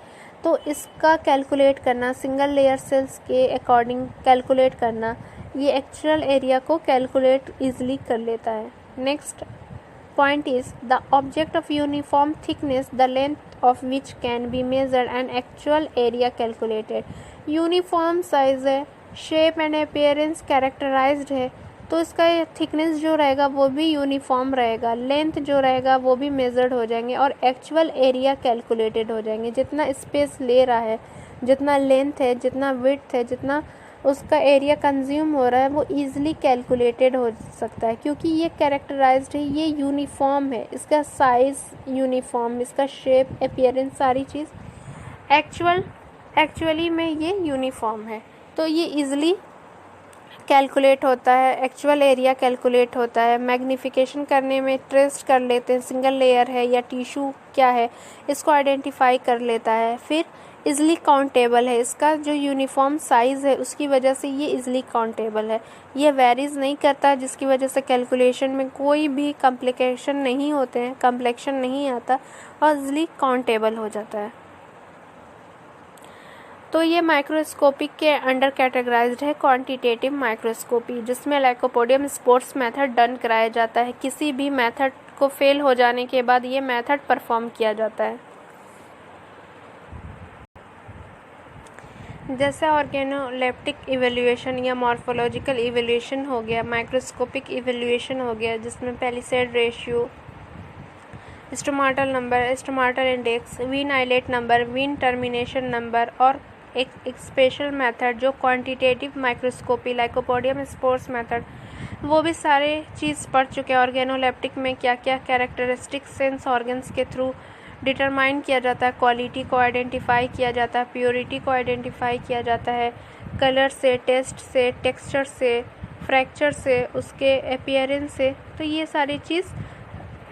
तो इसका कैलकुलेट करना, सिंगल लेयर सेल्स के अकॉर्डिंग कैलकुलेट करना, ये एक्चुअल एरिया को कैलकुलेट इजीली कर लेता है। Next point is the object of uniform thickness, the length of which can be measured and actual area calculated. Uniform size है, shape and appearance characterised है, तो इसका थिकनेस जो रहेगा वो भी यूनिफॉर्म रहेगा, लेंथ जो रहेगा वो भी मेजर्ड हो जाएंगे और एक्चुअल एरिया कैलकुलेटेड हो जाएंगे। जितना स्पेस ले रहा है, जितना लेंथ है, जितना विड्थ है, जितना उसका एरिया कंज्यूम हो रहा है, वो ईजिली कैलकुलेटेड हो सकता है क्योंकि ये कैरेक्टराइज्ड है, ये यूनिफॉर्म है, इसका साइज़ यूनिफॉर्म, इसका शेप, अपीयरेंस, सारी चीज़ एक्चुअली में ये यूनिफॉर्म है, तो ये ईजिली कैलकुलेट होता है, एक्चुअल एरिया कैलकुलेट होता है। मैग्नीफिकेशन करने में ट्रेस कर लेते हैं, सिंगल लेयर है या टिश्यू क्या है, इसको आइडेंटिफाई कर लेता है। फिर इजली काउंटेबल है, इसका जो यूनिफॉर्म साइज़ है उसकी वजह से ये इजली काउंटेबल है, ये वेरीज नहीं करता, जिसकी वजह से कैलकुलेशन में कोई भी कॉम्प्लिकेशन नहीं होते हैं, कॉम्प्लेक्शन नहीं आता और इजली काउंटेबल हो जाता है। तो ये माइक्रोस्कोपिक के अंडर कैटेगराइज्ड है क्वांटिटेटिव माइक्रोस्कोपी, जिसमें लाइकोपोडियम स्पोर्स मेथड डन कराया जाता है। किसी भी मेथड को फेल हो जाने के बाद ये मेथड परफॉर्म किया जाता है। जैसे ऑर्गेनोलेप्टिक इवेल्युएशन या मॉर्फोलॉजिकल इवेल्युएशन हो गया, माइक्रोस्कोपिक इवेल्युएशन हो गया, जिसमें palisade ratio, stomatal number, stomatal index, vein islet number, vein termination number, और एक स्पेशल मेथड जो quantitative microscopy, lycopodium spores method, वो भी सारे चीज़ पढ़ चुके हैं। ऑर्गेनोलेप्टिक में क्या क्या कैरेक्टरिस्टिक सेंस ऑर्गन्स के थ्रू डिटरमाइन किया जाता है, क्वालिटी को आइडेंटिफाई किया जाता है, प्योरिटी को आइडेंटिफाई किया जाता है, कलर से, टेस्ट से, टेक्सचर से, फ्रैक्चर से, उसके अपीयरेंस से, तो ये सारी चीज़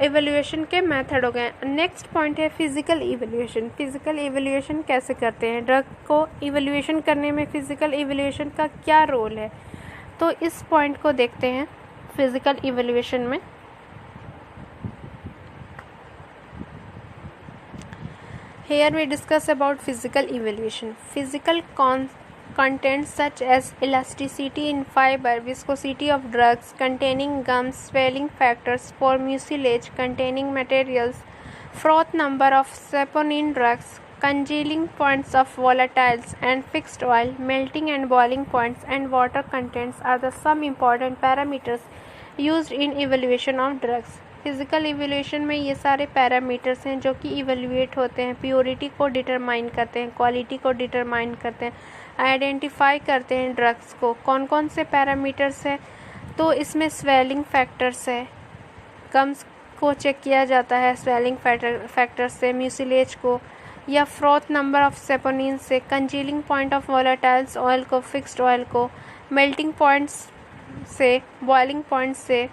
एवेल्युएशन के मेथड हो गए। नेक्स्ट पॉइंट है फिजिकल इवेल्युएशन। फिजिकल इवेल्युएशन कैसे करते हैं? ड्रग को इवेल्युएशन करने में फिजिकल इवेल्युएशन का क्या रोल है, तो इस पॉइंट को देखते हैं फिजिकल इवेल्युएशन में। Here we discuss about physical evaluation. Physical contents such as elasticity in fiber, viscosity of drugs containing gums, swelling factors for mucilage containing materials, froth number of saponin drugs, congealing points of volatiles and fixed oil, melting and boiling points, and water contents are the some important parameters used in evaluation of drugs. Physical evaluation में ये सारे parameters हैं जो कि evaluate होते हैं, purity को determine करते हैं, क्वालिटी को डिटरमाइन करते हैं, आइडेंटिफाई करते हैं ड्रग्स को। कौन कौन से पैरामीटर्स हैं? तो इसमें स्वेलिंग फैक्टर्स है, गम्स को चेक किया जाता है स्वेलिंग फैक्टर्स से, म्यूसिलेज को, या फ्रॉथ नंबर ऑफ सेपोनिन से, कंजीलिंग पॉइंट ऑफ वोलेटाइल्स ऑयल को, फिक्स्ड ऑयल को, मेल्टिंग पॉइंट्स से, बॉइलिंग पॉइंट्स से।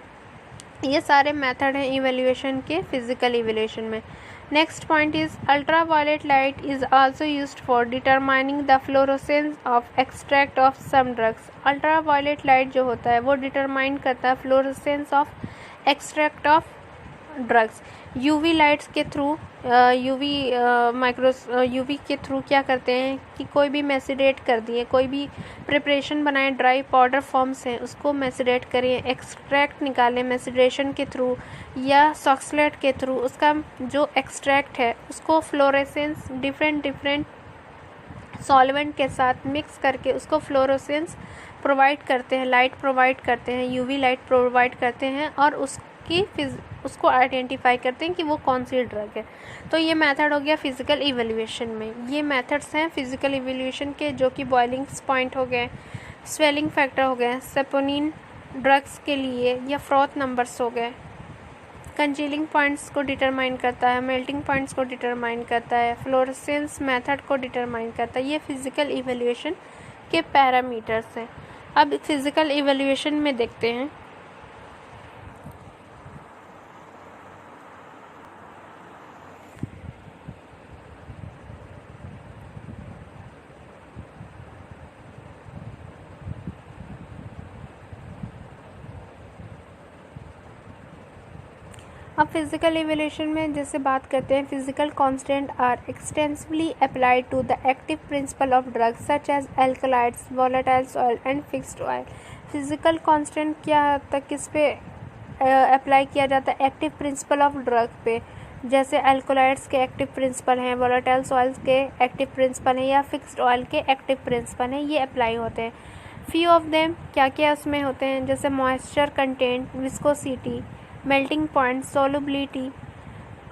ये सारे मेथड हैं इवेल्युएशन के फिजिकल इवेल्युएशन में। Next point is ultraviolet light is also used for determining the fluorescence of extract of some drugs. Ultraviolet light जो होता है वो determine करता है fluorescence of extract of drugs. UV lights के थ्रू यूवी के through क्या करते हैं कि कोई भी मैसिडेट कर दिए, कोई भी प्रिपरेशन बनाए, ड्राई पाउडर फॉर्म से उसको मैसिडेट करें, एक्सट्रैक्ट निकालें मैसिडेशन के थ्रू या सॉक्सलेट के थ्रू, उसका जो एक्सट्रैक्ट है उसको फ्लोरेसेंस डिफरेंट सॉल्वेंट के साथ मिक्स करके उसको फ्लोरोसेंस प्रोवाइड करते हैं, लाइट प्रोवाइड करते हैं, यूवी लाइट प्रोवाइड करते हैं और उसको आइडेंटिफाई करते हैं कि वो कौन सी ड्रग है। तो ये मेथड हो गया फिजिकल इवैल्यूएशन में। ये मेथड्स हैं फिजिकल इवैल्यूएशन के, जो कि बॉइलिंग पॉइंट हो गए, स्वेलिंग फैक्टर हो गए, सेपोनिन ड्रग्स के लिए, या फ्रॉथ नंबर्स हो गए, कंजीलिंग पॉइंट्स को डिटरमाइन करता है, मेल्टिंग पॉइंट्स को डिटरमाइन करता है, फ्लोरेसेंस मेथड को डिटरमाइन करता है। ये फिजिकल इवैल्यूएशन के पैरामीटर्स हैं। अब फिजिकल इवैल्यूएशन में देखते हैं। अब फिजिकल इवैल्यूएशन में जैसे बात करते हैं, physical constant are extensively applied to the active principle of drugs such as alkaloids, volatiles oil and fixed oil. Physical constant क्या तक किस पे अप्लाई किया जाता है? एक्टिव प्रिंसिपल ऑफ ड्रग पे, जैसे एल्कोलाइड्स के एक्टिव प्रिंसिपल हैं, वोलेटाइल्स ऑयल्स के एक्टिव प्रिंसिपल हैं या फिक्स्ड ऑयल के एक्टिव प्रिंसिपल हैं, ये अप्लाई होते हैं। फ्यू ऑफ देम क्या क्या उसमें होते हैं, जैसे moisture content, viscosity, melting point, solubility,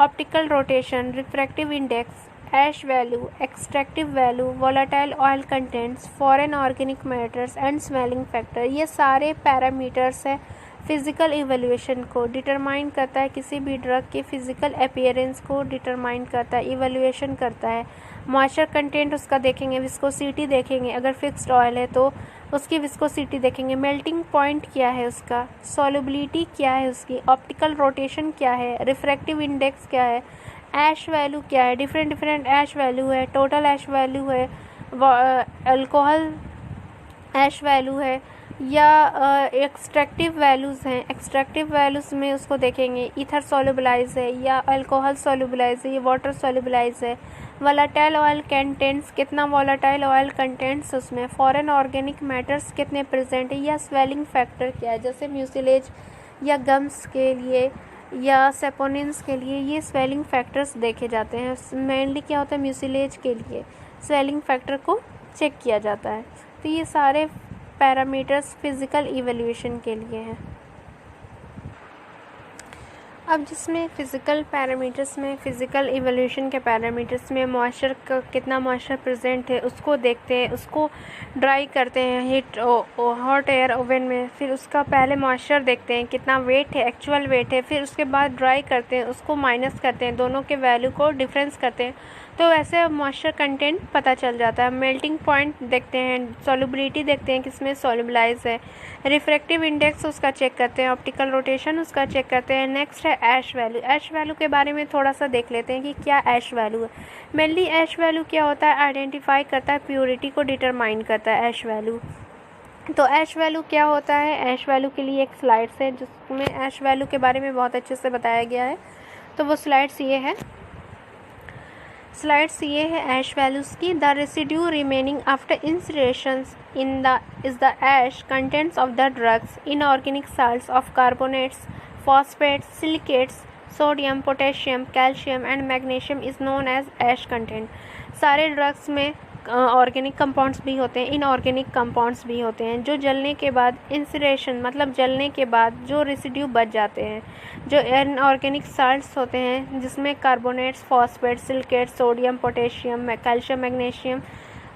optical rotation, refractive index, ash value, extractive value, volatile oil contents, foreign organic matters and smelling factor. ये सारे पैरामीटर्स हैं फिजिकल इवैल्यूएशन को डिटरमाइन करता है, किसी भी ड्रग के फिजिकल अपीयरेंस को डिटरमाइन करता है, इवैल्यूएशन करता है। मॉइस्चर कंटेंट उसका देखेंगे, विस्कोसिटी देखेंगे, अगर फिक्स्ड ऑयल है तो उसकी विस्कोसिटी देखेंगे, मेल्टिंग पॉइंट क्या है उसका, सॉल्युबिलिटी क्या है उसकी, ऑप्टिकल रोटेशन क्या है, रिफ्रैक्टिव इंडेक्स क्या है, ऐश वैल्यू क्या है, डिफरेंट ऐश वैल्यू है, टोटल ऐश वैल्यू है, अल्कोहल ऐश वैल्यू है, या एक्सट्रैक्टिव वैल्यूज़ हैं। एक्सट्रैक्टिव वैल्यूज़ में उसको देखेंगे, ईथर सोलुबलाइज है या अल्कोहल सोलुबलाइज है, ये वाटर सोलुबलाइज है। वोलेटाइल ऑयल कंटेंट्स, कितना वोलेटाइल ऑयल कंटेंट्स उसमें, फॉरेन ऑर्गेनिक मैटर्स कितने प्रेजेंट है, या स्वेलिंग फैक्टर क्या है, जैसे म्यूसिलेज या गम्स के लिए या सेपोनिन्स के लिए ये स्वेलिंग फैक्टर्स देखे जाते हैं। मेनली क्या होता है, म्यूसिलेज के लिए स्वेलिंग फैक्टर को चेक किया जाता है। तो ये सारे पैरामीटर्स फिजिकल इवैल्यूएशन के लिए हैं। अब जिसमें फ़िज़िकल पैरामीटर्स में, फ़िज़िकल इवैल्यूएशन के पैरामीटर्स में मॉइस्चर का कितना मॉइस्चर प्रेजेंट है उसको देखते हैं, उसको ड्राई करते हैं हीट हॉट एयर ओवन में, फिर उसका पहले मॉइस्चर देखते हैं कितना वेट है, एक्चुअल वेट है, फिर उसके बाद ड्राई करते हैं, उसको माइनस करते हैं, दोनों के वैल्यू को डिफरेंस करते हैं, तो ऐसे मॉइस्चर कंटेंट पता चल जाता है। मेल्टिंग पॉइंट देखते हैं, सॉल्युबिलिटी देखते हैं किसमें सॉल्युबलाइज है, रिफ्रैक्टिव इंडेक्स उसका चेक करते हैं, ऑप्टिकल रोटेशन उसका चेक करते हैं। नेक्स्ट है ऐश वैल्यू। ऐश वैल्यू के बारे में थोड़ा सा देख लेते हैं कि क्या ऐश वैल्यू है। मेनली ऐश वैल्यू क्या होता है, आइडेंटिफाई करता है, प्योरिटी को डिटरमाइन करता है ऐश वैल्यू। तो ऐश वैल्यू क्या होता है, ऐश वैल्यू के लिए एक स्लाइड्स है जिसमें ऐश वैल्यू के बारे में बहुत अच्छे से बताया गया है। तो वो स्लाइड्स ये है ऐश वैल्यूज़ की। The residue remaining after incinerations in the is the ash contents of the drugs, inorganic salts of carbonates, phosphates, silicates, sodium, potassium, calcium and magnesium is known as ash content. सारे drugs में organic compounds भी होते हैं, inorganic compounds भी होते हैं, जो जलने के बाद इंसिनरेशन मतलब जलने के बाद जो रेसिड्यू बच जाते हैं, जो इनऑर्गेनिक साल्ट्स होते हैं जिसमें carbonates, phosphate, silicate, sodium, potassium, calcium, magnesium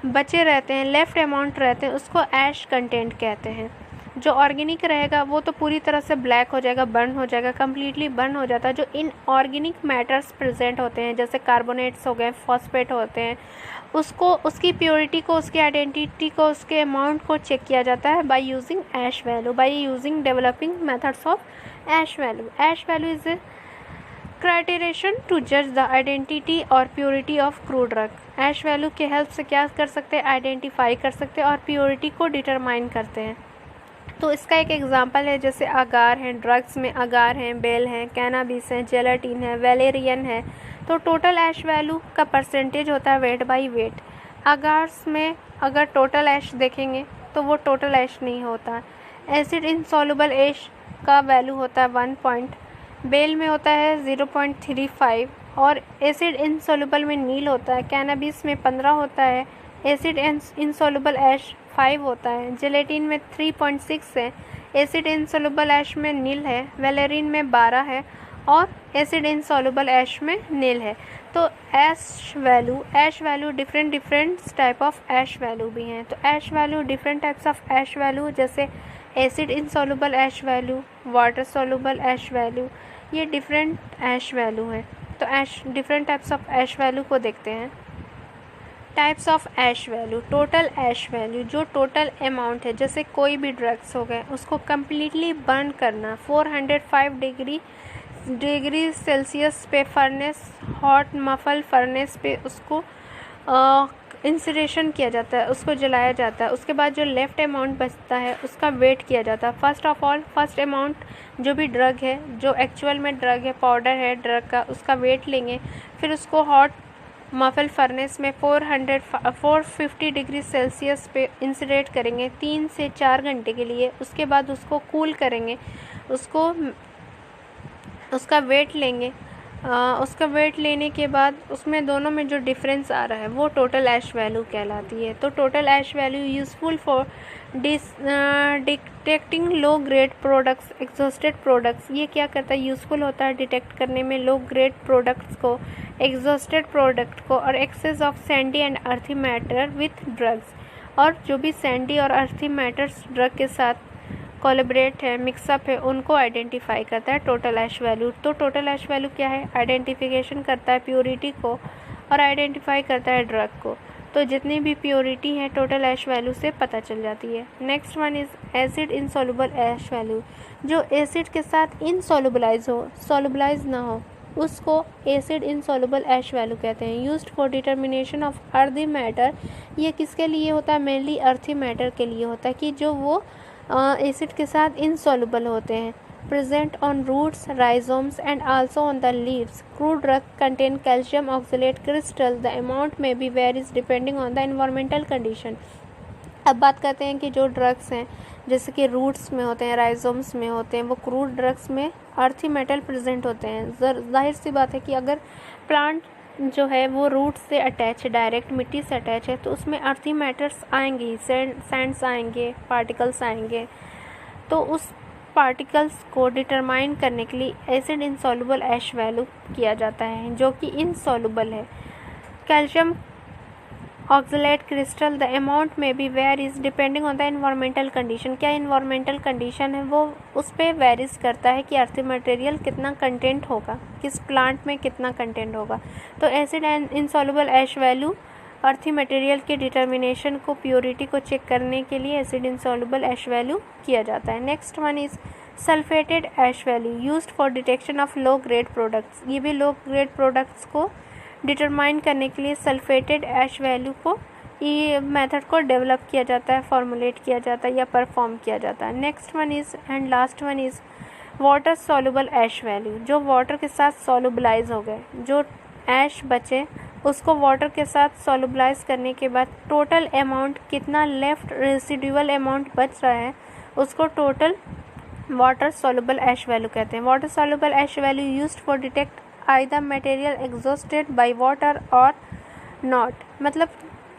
बचे रहते हैं, लेफ्ट अमाउंट रहते हैं, उसको ऐश कंटेंट कहते हैं। जो ऑर्गेनिक रहेगा वो तो पूरी तरह से ब्लैक हो जाएगा, बर्न हो जाएगा, कम्प्लीटली बर्न हो जाता है। जो इनऑर्गेनिक मैटर्स प्रेजेंट होते हैं जैसे कार्बोनेट्स हो गए, फॉस्फेट होते हैं, उसको उसकी प्योरिटी को, उसकी आइडेंटिटी को, उसके अमाउंट को चेक किया जाता है by using ash value, by using developing methods of ash value. Ash value is criterion to जज द आइडेंटिटी और purity of crude drug. Ash value के हेल्प से क्या कर सकते हैं, आइडेंटिफाई कर सकते हैं और प्योरिटी को डिटरमाइन करते हैं। तो इसका एक एग्जांपल है, जैसे अगार हैं, ड्रग्स में अगार हैं, बेल हैं, कैनाबिस हैं, जेलाटिन है, वैलेरियन है। तो टोटल ऐश वैल्यू का परसेंटेज होता है वेट बाय वेट। अगार्स में अगर टोटल ऐश देखेंगे तो वो टोटल ऐश नहीं होता। एसिड इनसॉल्युबल ऐश का वैल्यू होता है 1 बेल में होता है 0.35 और एसिड इनसॉल्युबल में नील होता है। कैनाबिस में 15 होता है, एसिड इनसॉल्युबल ऐश 5 होता है। जेलेटिन में 3.6 है, एसिड इनसॉल्युबल ऐश में नील है। वैलेरिन में 12 है और एसिड इनसॉल्युबल ऐश में नील है। तो ash value different type of ash value भी हैं। तो ash value different types of ash value, जैसे acid insoluble ash value, water soluble ash value, ये डिफरेंट ऐश वैल्यू हैं। तो different types of ash value को देखते हैं। Types of ash value. Total ash value, जो टोटल अमाउंट है, जैसे कोई भी ड्रग्स हो गए उसको कम्प्लीटली बर्न करना 405 डिग्री सेल्सियस पे फर्नेस, हॉट मफल फर्नेस पे उसको इंसिनेशन किया जाता है, उसको जलाया जाता है। उसके बाद जो लेफ्ट अमाउंट बचता है उसका वेट किया जाता है। फर्स्ट अमाउंट जो भी ड्रग है, जो एक्चुअल में ड्रग है, पाउडर है ड्रग का, उसका वेट लेंगे। फिर उसको हॉट मफल फर्नेस में 450 डिग्री सेल्सियस पे इंसिनेट करेंगे 3 से 4 घंटे के लिए। उसके बाद उसको कूल करेंगे, उसका वेट लेंगे। उसका वेट लेने के बाद उसमें दोनों में जो डिफरेंस आ रहा है वो टोटल ऐश वैल्यू कहलाती है। तो total ash value useful for detecting low grade products, exhausted products. ये क्या करता है, यूज़फुल होता है डिटेक्ट करने में लो ग्रेड प्रोडक्ट्स को, एग्जॉस्टेड प्रोडक्ट को, और एक्सेस ऑफ सैंडी एंड अर्थी मैटर विथ ड्रग्स। और जो भी सैंडी और अर्थी मैटर्स ड्रग के साथ कोलैबोरेट है, मिक्सअप है, उनको आइडेंटिफाई करता है टोटल ऐश वैल्यू। तो टोटल ऐश वैल्यू क्या है, आइडेंटिफिकेशन करता है प्योरिटी को और आइडेंटिफाई करता है ड्रग को। तो जितनी भी प्योरिटी है टोटल ऐश वैल्यू से पता चल जाती है। Next one is acid insoluble ash value. जो एसिड के साथ सॉल्युबलाइज ना हो उसको एसिड इनसॉल्युबल ऐश वैल्यू कहते हैं। यूज्ड फॉर डिटर्मिनेशन ऑफ अर्थी मैटर। ये किसके लिए होता है, मेनली अर्थी मैटर के लिए होता है कि जो वो एसिड के साथ इनसॉल्युबल होते हैं। Present on roots, rhizomes and also on the leaves. Crude drug contain calcium oxalate crystal. The amount may be varies depending on the environmental condition. अब बात करते हैं कि जो ड्रग्स हैं जैसे कि रूट्स में होते हैं, राइजोम्स में होते हैं, वो क्रूड ड्रग्स में अर्थी मेटल प्रेजेंट होते हैं। जाहिर सी बात है कि अगर प्लांट जो है वो रूट से अटैच है, डायरेक्ट मिट्टी से अटैच है, तो उसमें अर्थी मैटर्स आएंगे ही, सैंड्स आएंगे, पार्टिकल्स आएंगे। तो उस पार्टिकल्स को डिटरमाइन करने के लिए एसिड इनसॉल्युबल ऐश वैल्यू किया जाता है, जो कि इनसॉल्युबल है। Calcium oxalate crystal, the amount में भी varies depending on the environmental condition. क्या इन्वायरमेंटल कंडीशन है वो उस पर वेरीज करता है कि अर्थी मटेरियल कितना कंटेंट होगा, किस प्लांट में कितना कंटेंट होगा। तो acid and insoluble ash value earthy material के डिटर्मिनेशन को, प्योरिटी को चेक करने के लिए एसिड इनसॉल्युबल ऐश वैल्यू किया जाता है। Next one is sulphated ash value, used for detection of low grade products. ये भी लो ग्रेड प्रोडक्ट्स को डिटरमाइन करने के लिए सल्फेटेड ऐश वैल्यू को, ये मेथड को डेवलप किया जाता है, फॉर्मुलेट किया जाता है या परफॉर्म किया जाता है। Next one is and last one is water soluble ash value. जो वाटर के साथ सॉल्युबलाइज हो गए, जो ऐश बचे उसको वाटर के साथ सॉल्युबलाइज करने के बाद टोटल अमाउंट कितना लेफ्ट, रेसिडुअल अमाउंट बच रहा है, उसको total water soluble ash value कहते हैं। Water soluble ash value used for detect either material exhausted by water or not। मतलब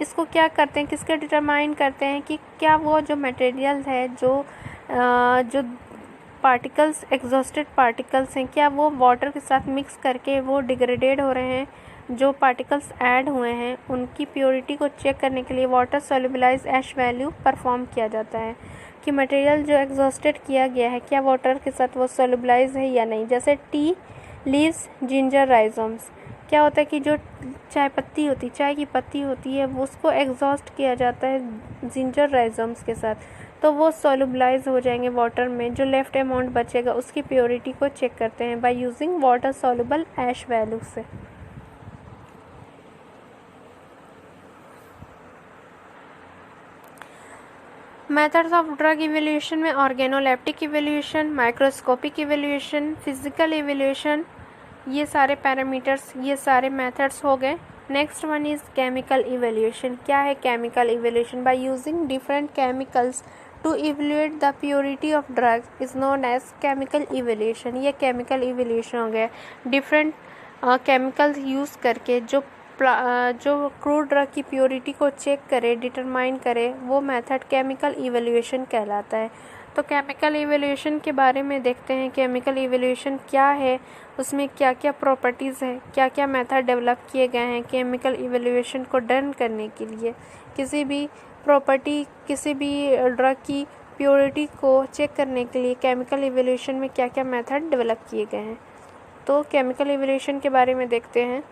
इसको क्या करते हैं, किसके डिटरमाइन करते हैं कि क्या वो जो मटेरियल है, जो पार्टिकल्स, एग्जॉस्टेड पार्टिकल्स हैं, क्या वो वाटर के साथ मिक्स करके वो डिग्रेडेड हो रहे हैं। जो पार्टिकल्स ऐड हुए हैं उनकी प्योरिटी को चेक करने के लिए वाटर सॉल्युबलाइज ऐश वैल्यू परफॉर्म किया जाता है कि मटेरियल जो एग्जॉस्टेड किया गया है क्या वाटर के साथ वो सॉल्युबलाइज है या नहीं। जैसे टी लीव्स, जिंजर, राइजोम्स, क्या होता है कि जो चाय की पत्ती होती है वो उसको एग्जॉस्ट किया जाता है जिंजर राइजोम्स के साथ, तो वो सोलुबलाइज हो जाएंगे वाटर में। जो लेफ्ट अमाउंट बचेगा उसकी प्योरिटी को चेक करते हैं by using water soluble ash value से। मेथड्स ऑफ ड्रग इवेल्यूशन में organoleptic evaluation, microscopic evaluation, physical evaluation, ये सारे पैरामीटर्स, ये सारे मेथड्स हो गए। Next one is chemical evaluation. क्या है chemical evaluation? By using different chemicals to evaluate the purity of drugs is known as chemical evaluation. ये केमिकल इवेल्यूशन हो गया। डिफरेंट केमिकल्स यूज़ करके जो क्रूड ड्रग की प्योरिटी को चेक करे, डिटरमाइन करे, वो मेथड केमिकल इवेल्यूएशन कहलाता है। तो केमिकल इवेल्यूएशन के बारे में देखते हैं। केमिकल इवेल्यूएशन क्या है, उसमें क्या क्या प्रॉपर्टीज़ है, क्या क्या मेथड डेवलप किए गए हैं केमिकल इवेल्यूएशन को डन करने के लिए। किसी भी प्रॉपर्टी, किसी भी ड्रग की प्योरिटी को चेक करने के लिए केमिकल इवेल्यूएशन में क्या क्या मेथड डेवलप किए गए हैं। तो केमिकल इवेल्यूएशन के बारे में देखते हैं।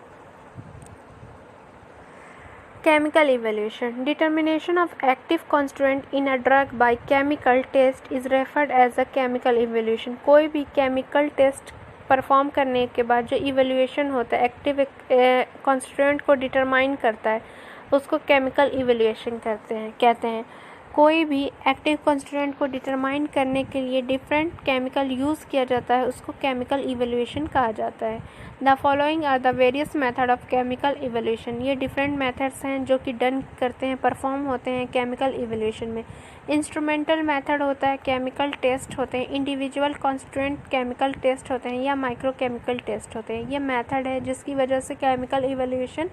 Chemical evaluation. Determination of active constituent in a drug by chemical test is referred as a chemical evaluation. कोई भी chemical test परफॉर्म करने के बाद जो इवेल्यूएशन होता है, एक्टिव कॉन्स्टिट्यूएंट को डिटरमाइन करता है, उसको केमिकल इवेल्यूएशन कहते हैं। कोई भी एक्टिव कॉन्स्टिट्यूएंट को डिटरमाइन करने के लिए डिफरेंट केमिकल यूज़ किया जाता है, उसको केमिकल इवेल्यूएशन कहा जाता है। The following are the various method of chemical evaluation. ये डिफरेंट मेथड्स हैं जो कि डन करते हैं, परफॉर्म होते हैं केमिकल इवेल्यूएशन में। इंस्ट्रूमेंटल मेथड होता है, केमिकल टेस्ट होते हैं, इंडिविजुअल कॉन्स्टिट्यूएंट केमिकल टेस्ट होते हैं या माइक्रो केमिकल टेस्ट होते हैं। ये मेथड है जिसकी वजह से केमिकल इवेल्यूएशन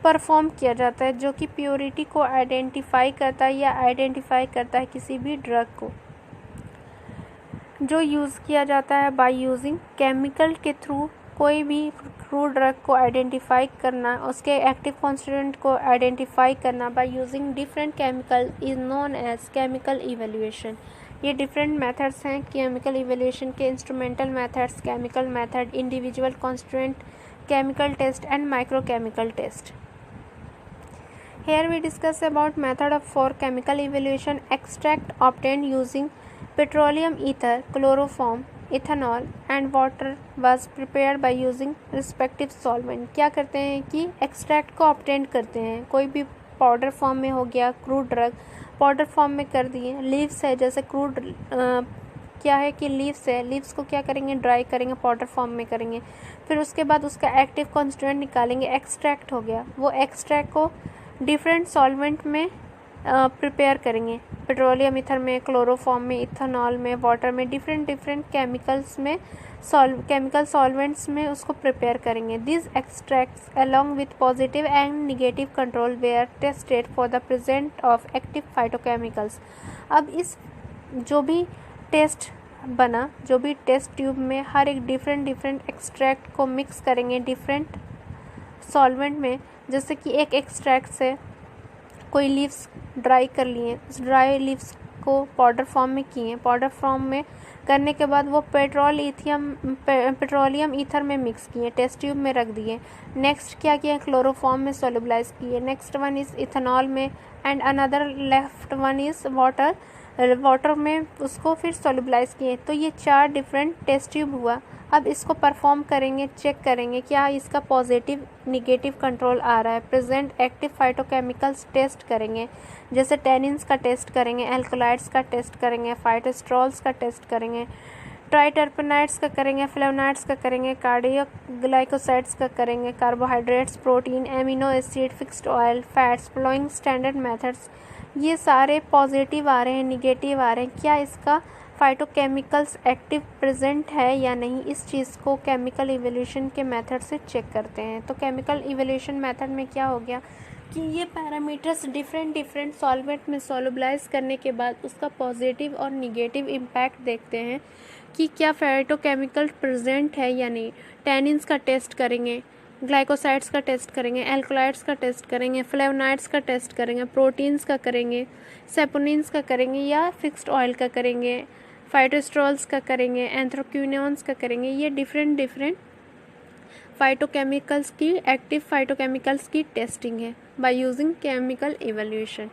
परफॉर्म किया जाता है, जो कि प्योरिटी को आइडेंटिफाई करता है या आइडेंटिफाई करता है किसी भी ड्रग को, जो यूज़ किया जाता है बाय यूजिंग केमिकल के थ्रू। कोई भी क्रूड ड्रग को आइडेंटिफाई करना, उसके एक्टिव कॉन्स्टिट्यूएंट को आइडेंटिफाई करना by using different chemical is known as chemical evaluation. ये डिफरेंट मेथड्स हैं केमिकल इवेल्यूएशन के। Instrumental methods, chemical method, individual constituent chemical test and microchemical test. Here we discuss about method for chemical evaluation. Extract obtained using petroleum ether, chloroform, ethanol and water was prepared by using respective solvent. क्या करते हैं कि extract को obtain करते हैं। कोई भी powder form में हो गया, क्रूड ड्रग पाउडर फॉर्म में कर दिए। लीव्स है, जैसे क्रूड क्या है कि लीव्स है, लीव्स को क्या करेंगे, ड्राई करेंगे, पाउडर फॉर्म में करेंगे। फिर उसके बाद उसका एक्टिव कॉन्स्टिट्यूएंट निकालेंगे, एक्सट्रैक्ट हो गया। वो एक्सट्रैक्ट को डिफरेंट सॉल्वेंट में प्रिपेयर करेंगे, पेट्रोलियम ईथर में, क्लोरोफॉर्म में, इथेनॉल में, वाटर में, डिफरेंट केमिकल्स में, केमिकल सॉल्वेंट्स में उसको प्रिपेयर करेंगे। This extracts along with positive and negative control were tested for the present of active phytochemicals. अब इस जो भी टेस्ट बना, जो भी टेस्ट ट्यूब में हर एक डिफरेंट एक्सट्रैक्ट को मिक्स करेंगे डिफरेंट सॉल्वेंट में। जैसे कि एक एक्सट्रैक्ट से कोई लीव्स ड्राई कर लिए, उस ड्राई लीव्स को पाउडर फॉर्म में किए, पाउडर फॉर्म में करने के बाद वो पेट्रोलियम ईथर में मिक्स किए, टेस्ट ट्यूब में रख दिए। नेक्स्ट क्या किया, क्लोरोफॉर्म में सोलुबलाइज किए। नेक्स्ट वन इज़ इथेनॉल में and another left one is water में उसको फिर सोलुबलाइज किए। तो ये 4 डिफरेंट टेस्ट ट्यूब हुआ। अब इसको परफॉर्म करेंगे, चेक करेंगे क्या इसका पॉजिटिव निगेटिव कंट्रोल आ रहा है। प्रेजेंट एक्टिव फाइटोकेमिकल्स टेस्ट करेंगे, जैसे टेनिन्स का टेस्ट करेंगे, एल्कोलाइड्स का टेस्ट करेंगे, फाइटोस्ट्रॉल्स का टेस्ट करेंगे, ट्राइटरपेनाइड्स का करेंगे, फ्लेवोनाइड्स का करेंगे, कार्डियोग्लाइकोसाइड्स का करेंगे, carbohydrates, protein, amino acid, fixed oil, fats, following standard methods. ये सारे पॉजिटिव आ रहे हैं, निगेटिव आ रहे हैं, क्या इसका फाइटोकेमिकल्स एक्टिव प्रेजेंट है या नहीं, इस चीज़ को केमिकल इवेल्यूशन के मेथड से चेक करते हैं। तो केमिकल इवेल्यूशन मेथड में क्या हो गया कि ये पैरामीटर्स डिफरेंट सॉल्वेंट में सोलुबलाइज करने के बाद उसका पॉजिटिव और निगेटिव इम्पैक्ट देखते हैं कि क्या फाइटोकेमिकल प्रेजेंट है या नहीं। टेनिन्स का टेस्ट करेंगे, ग्लाइकोसाइड्स का टेस्ट करेंगे, एल्कोलाइड्स का टेस्ट करेंगे, फ्लेवोनाइड्स का टेस्ट करेंगे, प्रोटीन्स का करेंगे, सेपोनिन्स का करेंगे या फिक्स्ड ऑयल का करेंगे, फाइटोस्ट्रॉल्स का करेंगे, एंथ्रोक्विनोन्स का करेंगे। ये डिफरेंट फाइटोकेमिकल्स की, एक्टिव फाइटोकेमिकल्स की टेस्टिंग है by using chemical evaluation.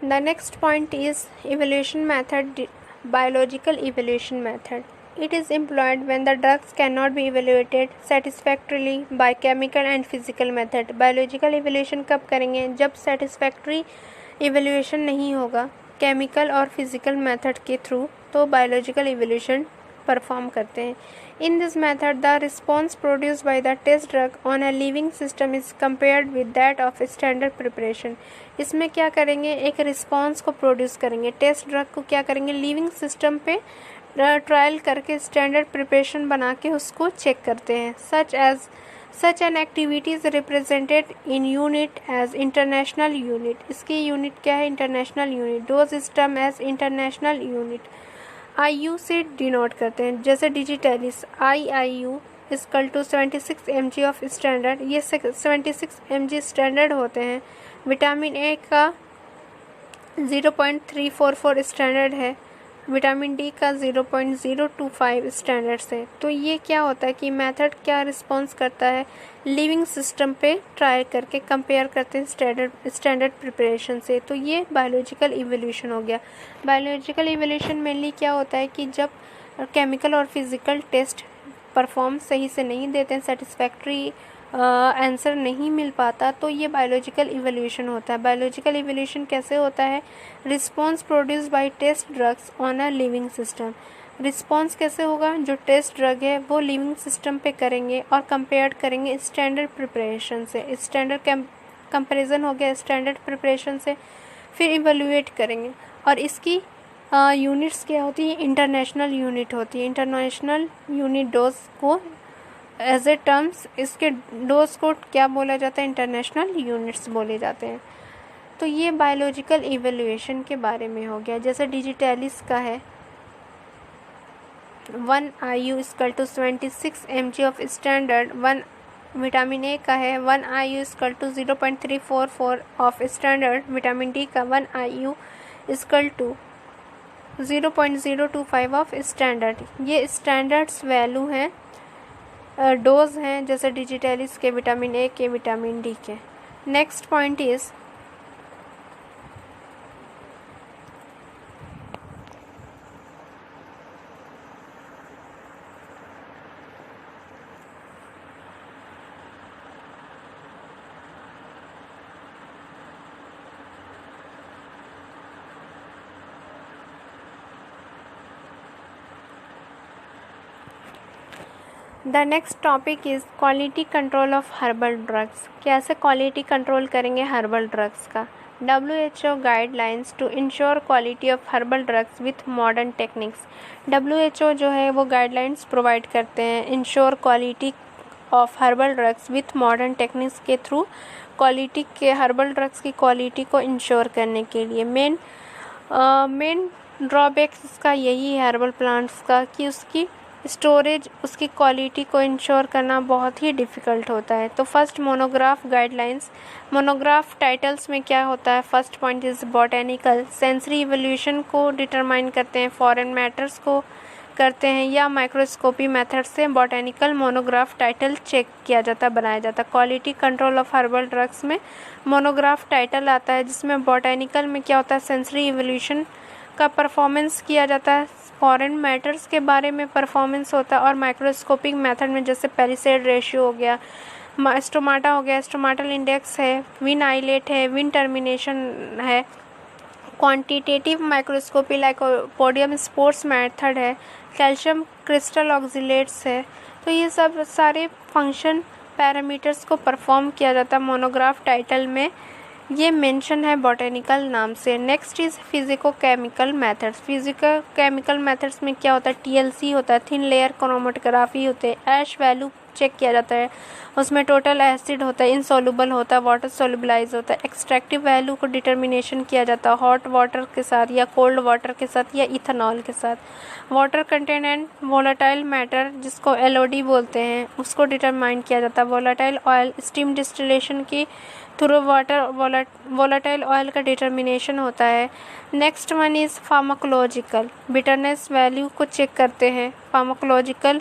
The next point is evaluation method, biological evaluation method. It is employed when the drugs cannot be evaluated satisfactorily by chemical and physical method. Biological evaluation कब करेंगे? जब satisfactory evaluation नहीं होगा chemical और physical method के through, तो biological evaluation perform करते हैं। In this method, the response produced by the test drug on a living system is compared with that of standard preparation. इसमें क्या करेंगे? एक रिस्पॉन्स को प्रोड्यूस करेंगे, टेस्ट ड्रग को क्या करेंगे? लिविंग सिस्टम पे ट्रायल करके स्टैंडर्ड प्रिपरेशन बना के उसको चेक करते हैं। Such an activity is represented in unit as international unit. इसकी यूनिट क्या है? International unit. Dose is termed as international unit. IU से डिनोट करते हैं, जैसे digitalis IIU equal to 76 mg of standard. ये 76 mg स्टैंडर्ड होते हैं। विटामिन ए का 0.344 स्टैंडर्ड है, विटामिन डी का 0.025 स्टैंडर्ड से। तो ये क्या होता है कि मेथड क्या रिस्पॉन्स करता है? लिविंग सिस्टम पे ट्राई करके कंपेयर करते हैं स्टैंडर्ड प्रिपरेशन से। तो ये बायोलॉजिकल इवोल्यूशन हो गया। बायोलॉजिकल इवोल्यूशन मेनली क्या होता है कि जब केमिकल और फिजिकल टेस्ट परफॉर्म सही से नहीं देते हैं, सेटिस्फैक्ट्री आंसर नहीं मिल पाता, तो ये बायोलॉजिकल इवोल्यूशन होता है। बायोलॉजिकल इवोल्यूशन कैसे होता है? Response produce by test drugs on a living system. Response कैसे होगा? जो टेस्ट ड्रग है वो लिविंग सिस्टम पे करेंगे और कंपेयर करेंगे स्टैंडर्ड प्रिपरेशन से। स्टैंडर्ड कंपेरिजन हो गया स्टैंडर्ड प्रिपरेशन से, फिर इवेल्युएट करेंगे। और इसकी यूनिट्स क्या होती है? इंटरनेशनल यूनिट होती है। इंटरनेशनल यूनिट डोज को एज ए टर्म्स, इसके डोज को क्या बोला जाता है? इंटरनेशनल यूनिट्स बोले जाते हैं। तो ये बायोलॉजिकल इवेल्युएशन के बारे में हो गया। जैसे डिजिटलिस का है 1 IU equal to 76 mg of standard. 1 vitamin A का है 1 IU equal to 0.344 of standard. Vitamin D का 1 IU equal to 0.025 of standard. ये स्टैंडर्ड्स वैल्यू हैं, डोज हैं, जैसे डिजिटलिस के, विटामिन ए के, विटामिन डी के। Next point is the next topic is quality control of herbal drugs. कैसे quality control करेंगे हर्बल ड्रग्स का? WHO guidelines to ensure quality of herbal drugs with modern techniques. WHO जो है वो guidelines provide करते हैं ensure quality of herbal drugs with modern techniques के through quality के हर्बल ड्रग्स की क्वालिटी को इंश्योर करने के लिए। मेन ड्रॉबैक्स इसका यही है हर्बल प्लांट्स का कि उसकी स्टोरेज, उसकी क्वालिटी को इंश्योर करना बहुत ही डिफ़िकल्ट होता है। तो first monograph guidelines. Monograph titles में क्या होता है? First point is botanical, sensory evolution को डिटरमाइन करते हैं, फॉरेन मैटर्स को करते हैं, या माइक्रोस्कोपी मेथड से बॉटेनिकल मोनोग्राफ टाइटल चेक किया जाता, बनाया जाता। Quality control of herbal drugs में मोनोग्राफ टाइटल आता है, जिसमें बॉटेनिकल में क्या होता है? सेंसरी इवोल्यूशन का परफॉर्मेंस किया जाता है, फॉरेन मैटर्स के बारे में परफॉर्मेंस होता है, और माइक्रोस्कोपिक मेथड में जैसे पेरिसेड रेशियो हो गया, स्टोमाटा हो गया, स्टोमाटल इंडेक्स है, विन आइलेट है, विन टर्मिनेशन है, quantitative microscopy lycopodium sports method है, कैल्शियम क्रिस्टल ऑक्जिलेट्स है। तो ये सब सारे फंक्शन पैरामीटर्स को परफॉर्म किया जाता है मोनोग्राफ टाइटल में, ये मेंशन है बॉटेनिकल नाम से। Next is physico chemical methods. Physico chemical methods में क्या होता है? TLC होता है, थिन लेयर क्रोमेटोग्राफी होते हैं, ऐश वैल्यू चेक किया जाता है, उसमें टोटल एसिड होता है, इनसॉल्युबल होता है, वाटर सोल्युबलाइज होता है। एक्सट्रैक्टिव वैल्यू को डिटर्मिनेशन किया जाता है हॉट वाटर के साथ या कोल्ड वाटर के साथ या इथेनॉल के साथ। वाटर कंटेनेंट वोलेटाइल मैटर जिसको एलओडी बोलते हैं उसको डिटरमाइन किया जाता है। वोलेटाइल ऑयल स्टीम डिस्टिलेशन की थ्रू वाटर वोलेटाइल ऑयल का डिटर्मिनेशन होता है। Next one is pharmacological, bitterness value को चेक करते हैं। फार्माकोलॉजिकल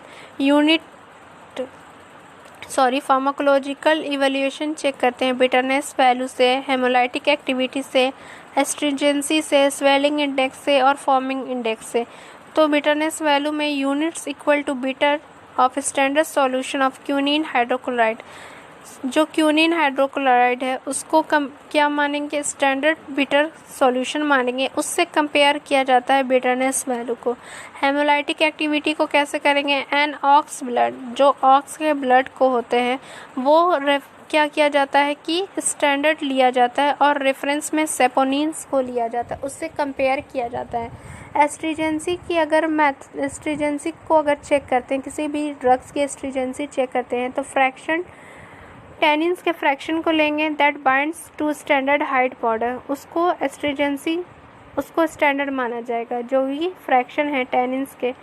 इवैल्यूएशन चेक करते हैं बिटरनेस वैल्यू से, हेमोलाइटिक एक्टिविटी से, एस्ट्रिजेंसी से, स्वेलिंग इंडेक्स से और फॉर्मिंग इंडेक्स से। तो बिटरनेस वैल्यू में units equal to bitter of standard solution of quinine hydrochloride. जो क्यूनिन हाइड्रोक्लोराइड है उसको क्या मानेंगे, स्टैंडर्ड बिटर सॉल्यूशन मानेंगे, उससे कंपेयर किया जाता है बिटरनेस वैल्यू को। हेमोलाइटिक एक्टिविटी को कैसे करेंगे, एन ऑक्स ब्लड, जो ऑक्स के ब्लड को होते हैं वो क्या किया जाता है कि स्टैंडर्ड लिया जाता है और रेफरेंस में सेपोनिन्स को लिया जाता है, उससे कंपेयर किया जाता है। एस्ट्रिजेंसी की एस्ट्रिजेंसी को अगर चेक करते हैं, किसी भी ड्रग्स की एस्ट्रिजेंसी चेक करते हैं तो फ्रैक्शन टेनिन्स के फ्रैक्शन को लेंगे that binds to standard hide powder, उसको एस्ट्रिजेंसी उसको स्टैंडर्ड माना जाएगा। जो भी फ्रैक्शन है टेनिन्स के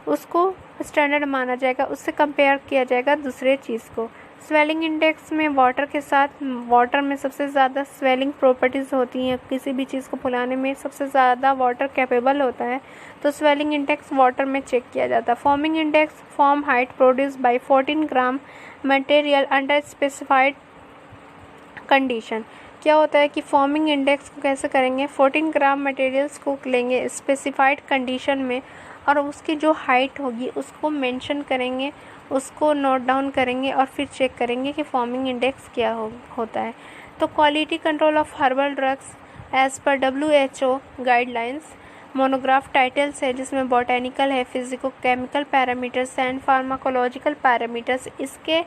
उसको स्टैंडर्ड माना जाएगा, उससे कंपेयर किया जाएगा दूसरे चीज़ को। स्वेलिंग इंडेक्स में वाटर के साथ, वाटर में सबसे ज़्यादा स्वेलिंग प्रॉपर्टीज़ होती हैं, किसी भी चीज़ को फुलाने में सबसे ज़्यादा वाटर कैपेबल होता है, तो स्वेलिंग इंडेक्स वाटर में चेक किया जाता है। Forming index form height produce by 14 gram material under specified condition. क्या होता है कि फॉर्मिंग इंडेक्स को कैसे करेंगे, 14 ग्राम मटेरियल्स को लेंगे स्पेसिफाइड कंडीशन में और उसकी जो हाइट होगी उसको मेंशन करेंगे, उसको नोट डाउन करेंगे और फिर चेक करेंगे कि फॉर्मिंग इंडेक्स क्या होता है। तो quality control of herbal drugs as per WHO guidelines, monograph titles है जिसमें बॉटेनिकल है, physico chemical parameters and pharmacological parameters. इसके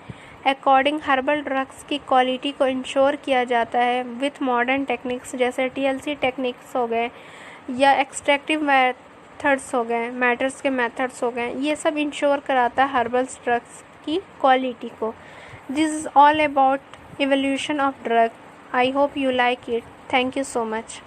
अकॉर्डिंग हर्बल ड्रग्स की क्वालिटी को इंश्योर किया जाता है विथ मॉडर्न टेक्निक्स जैसे TLC टेक्निक्स हो गए या एक्सट्रैक्टिव मेथड्स हो गए, मैटर्स के मेथड्स हो गए, ये सब इंश्योर कराता है हर्बल ड्रग्स की क्वालिटी को। This is all about evaluation of drug. I hope you like it. Thank you so much.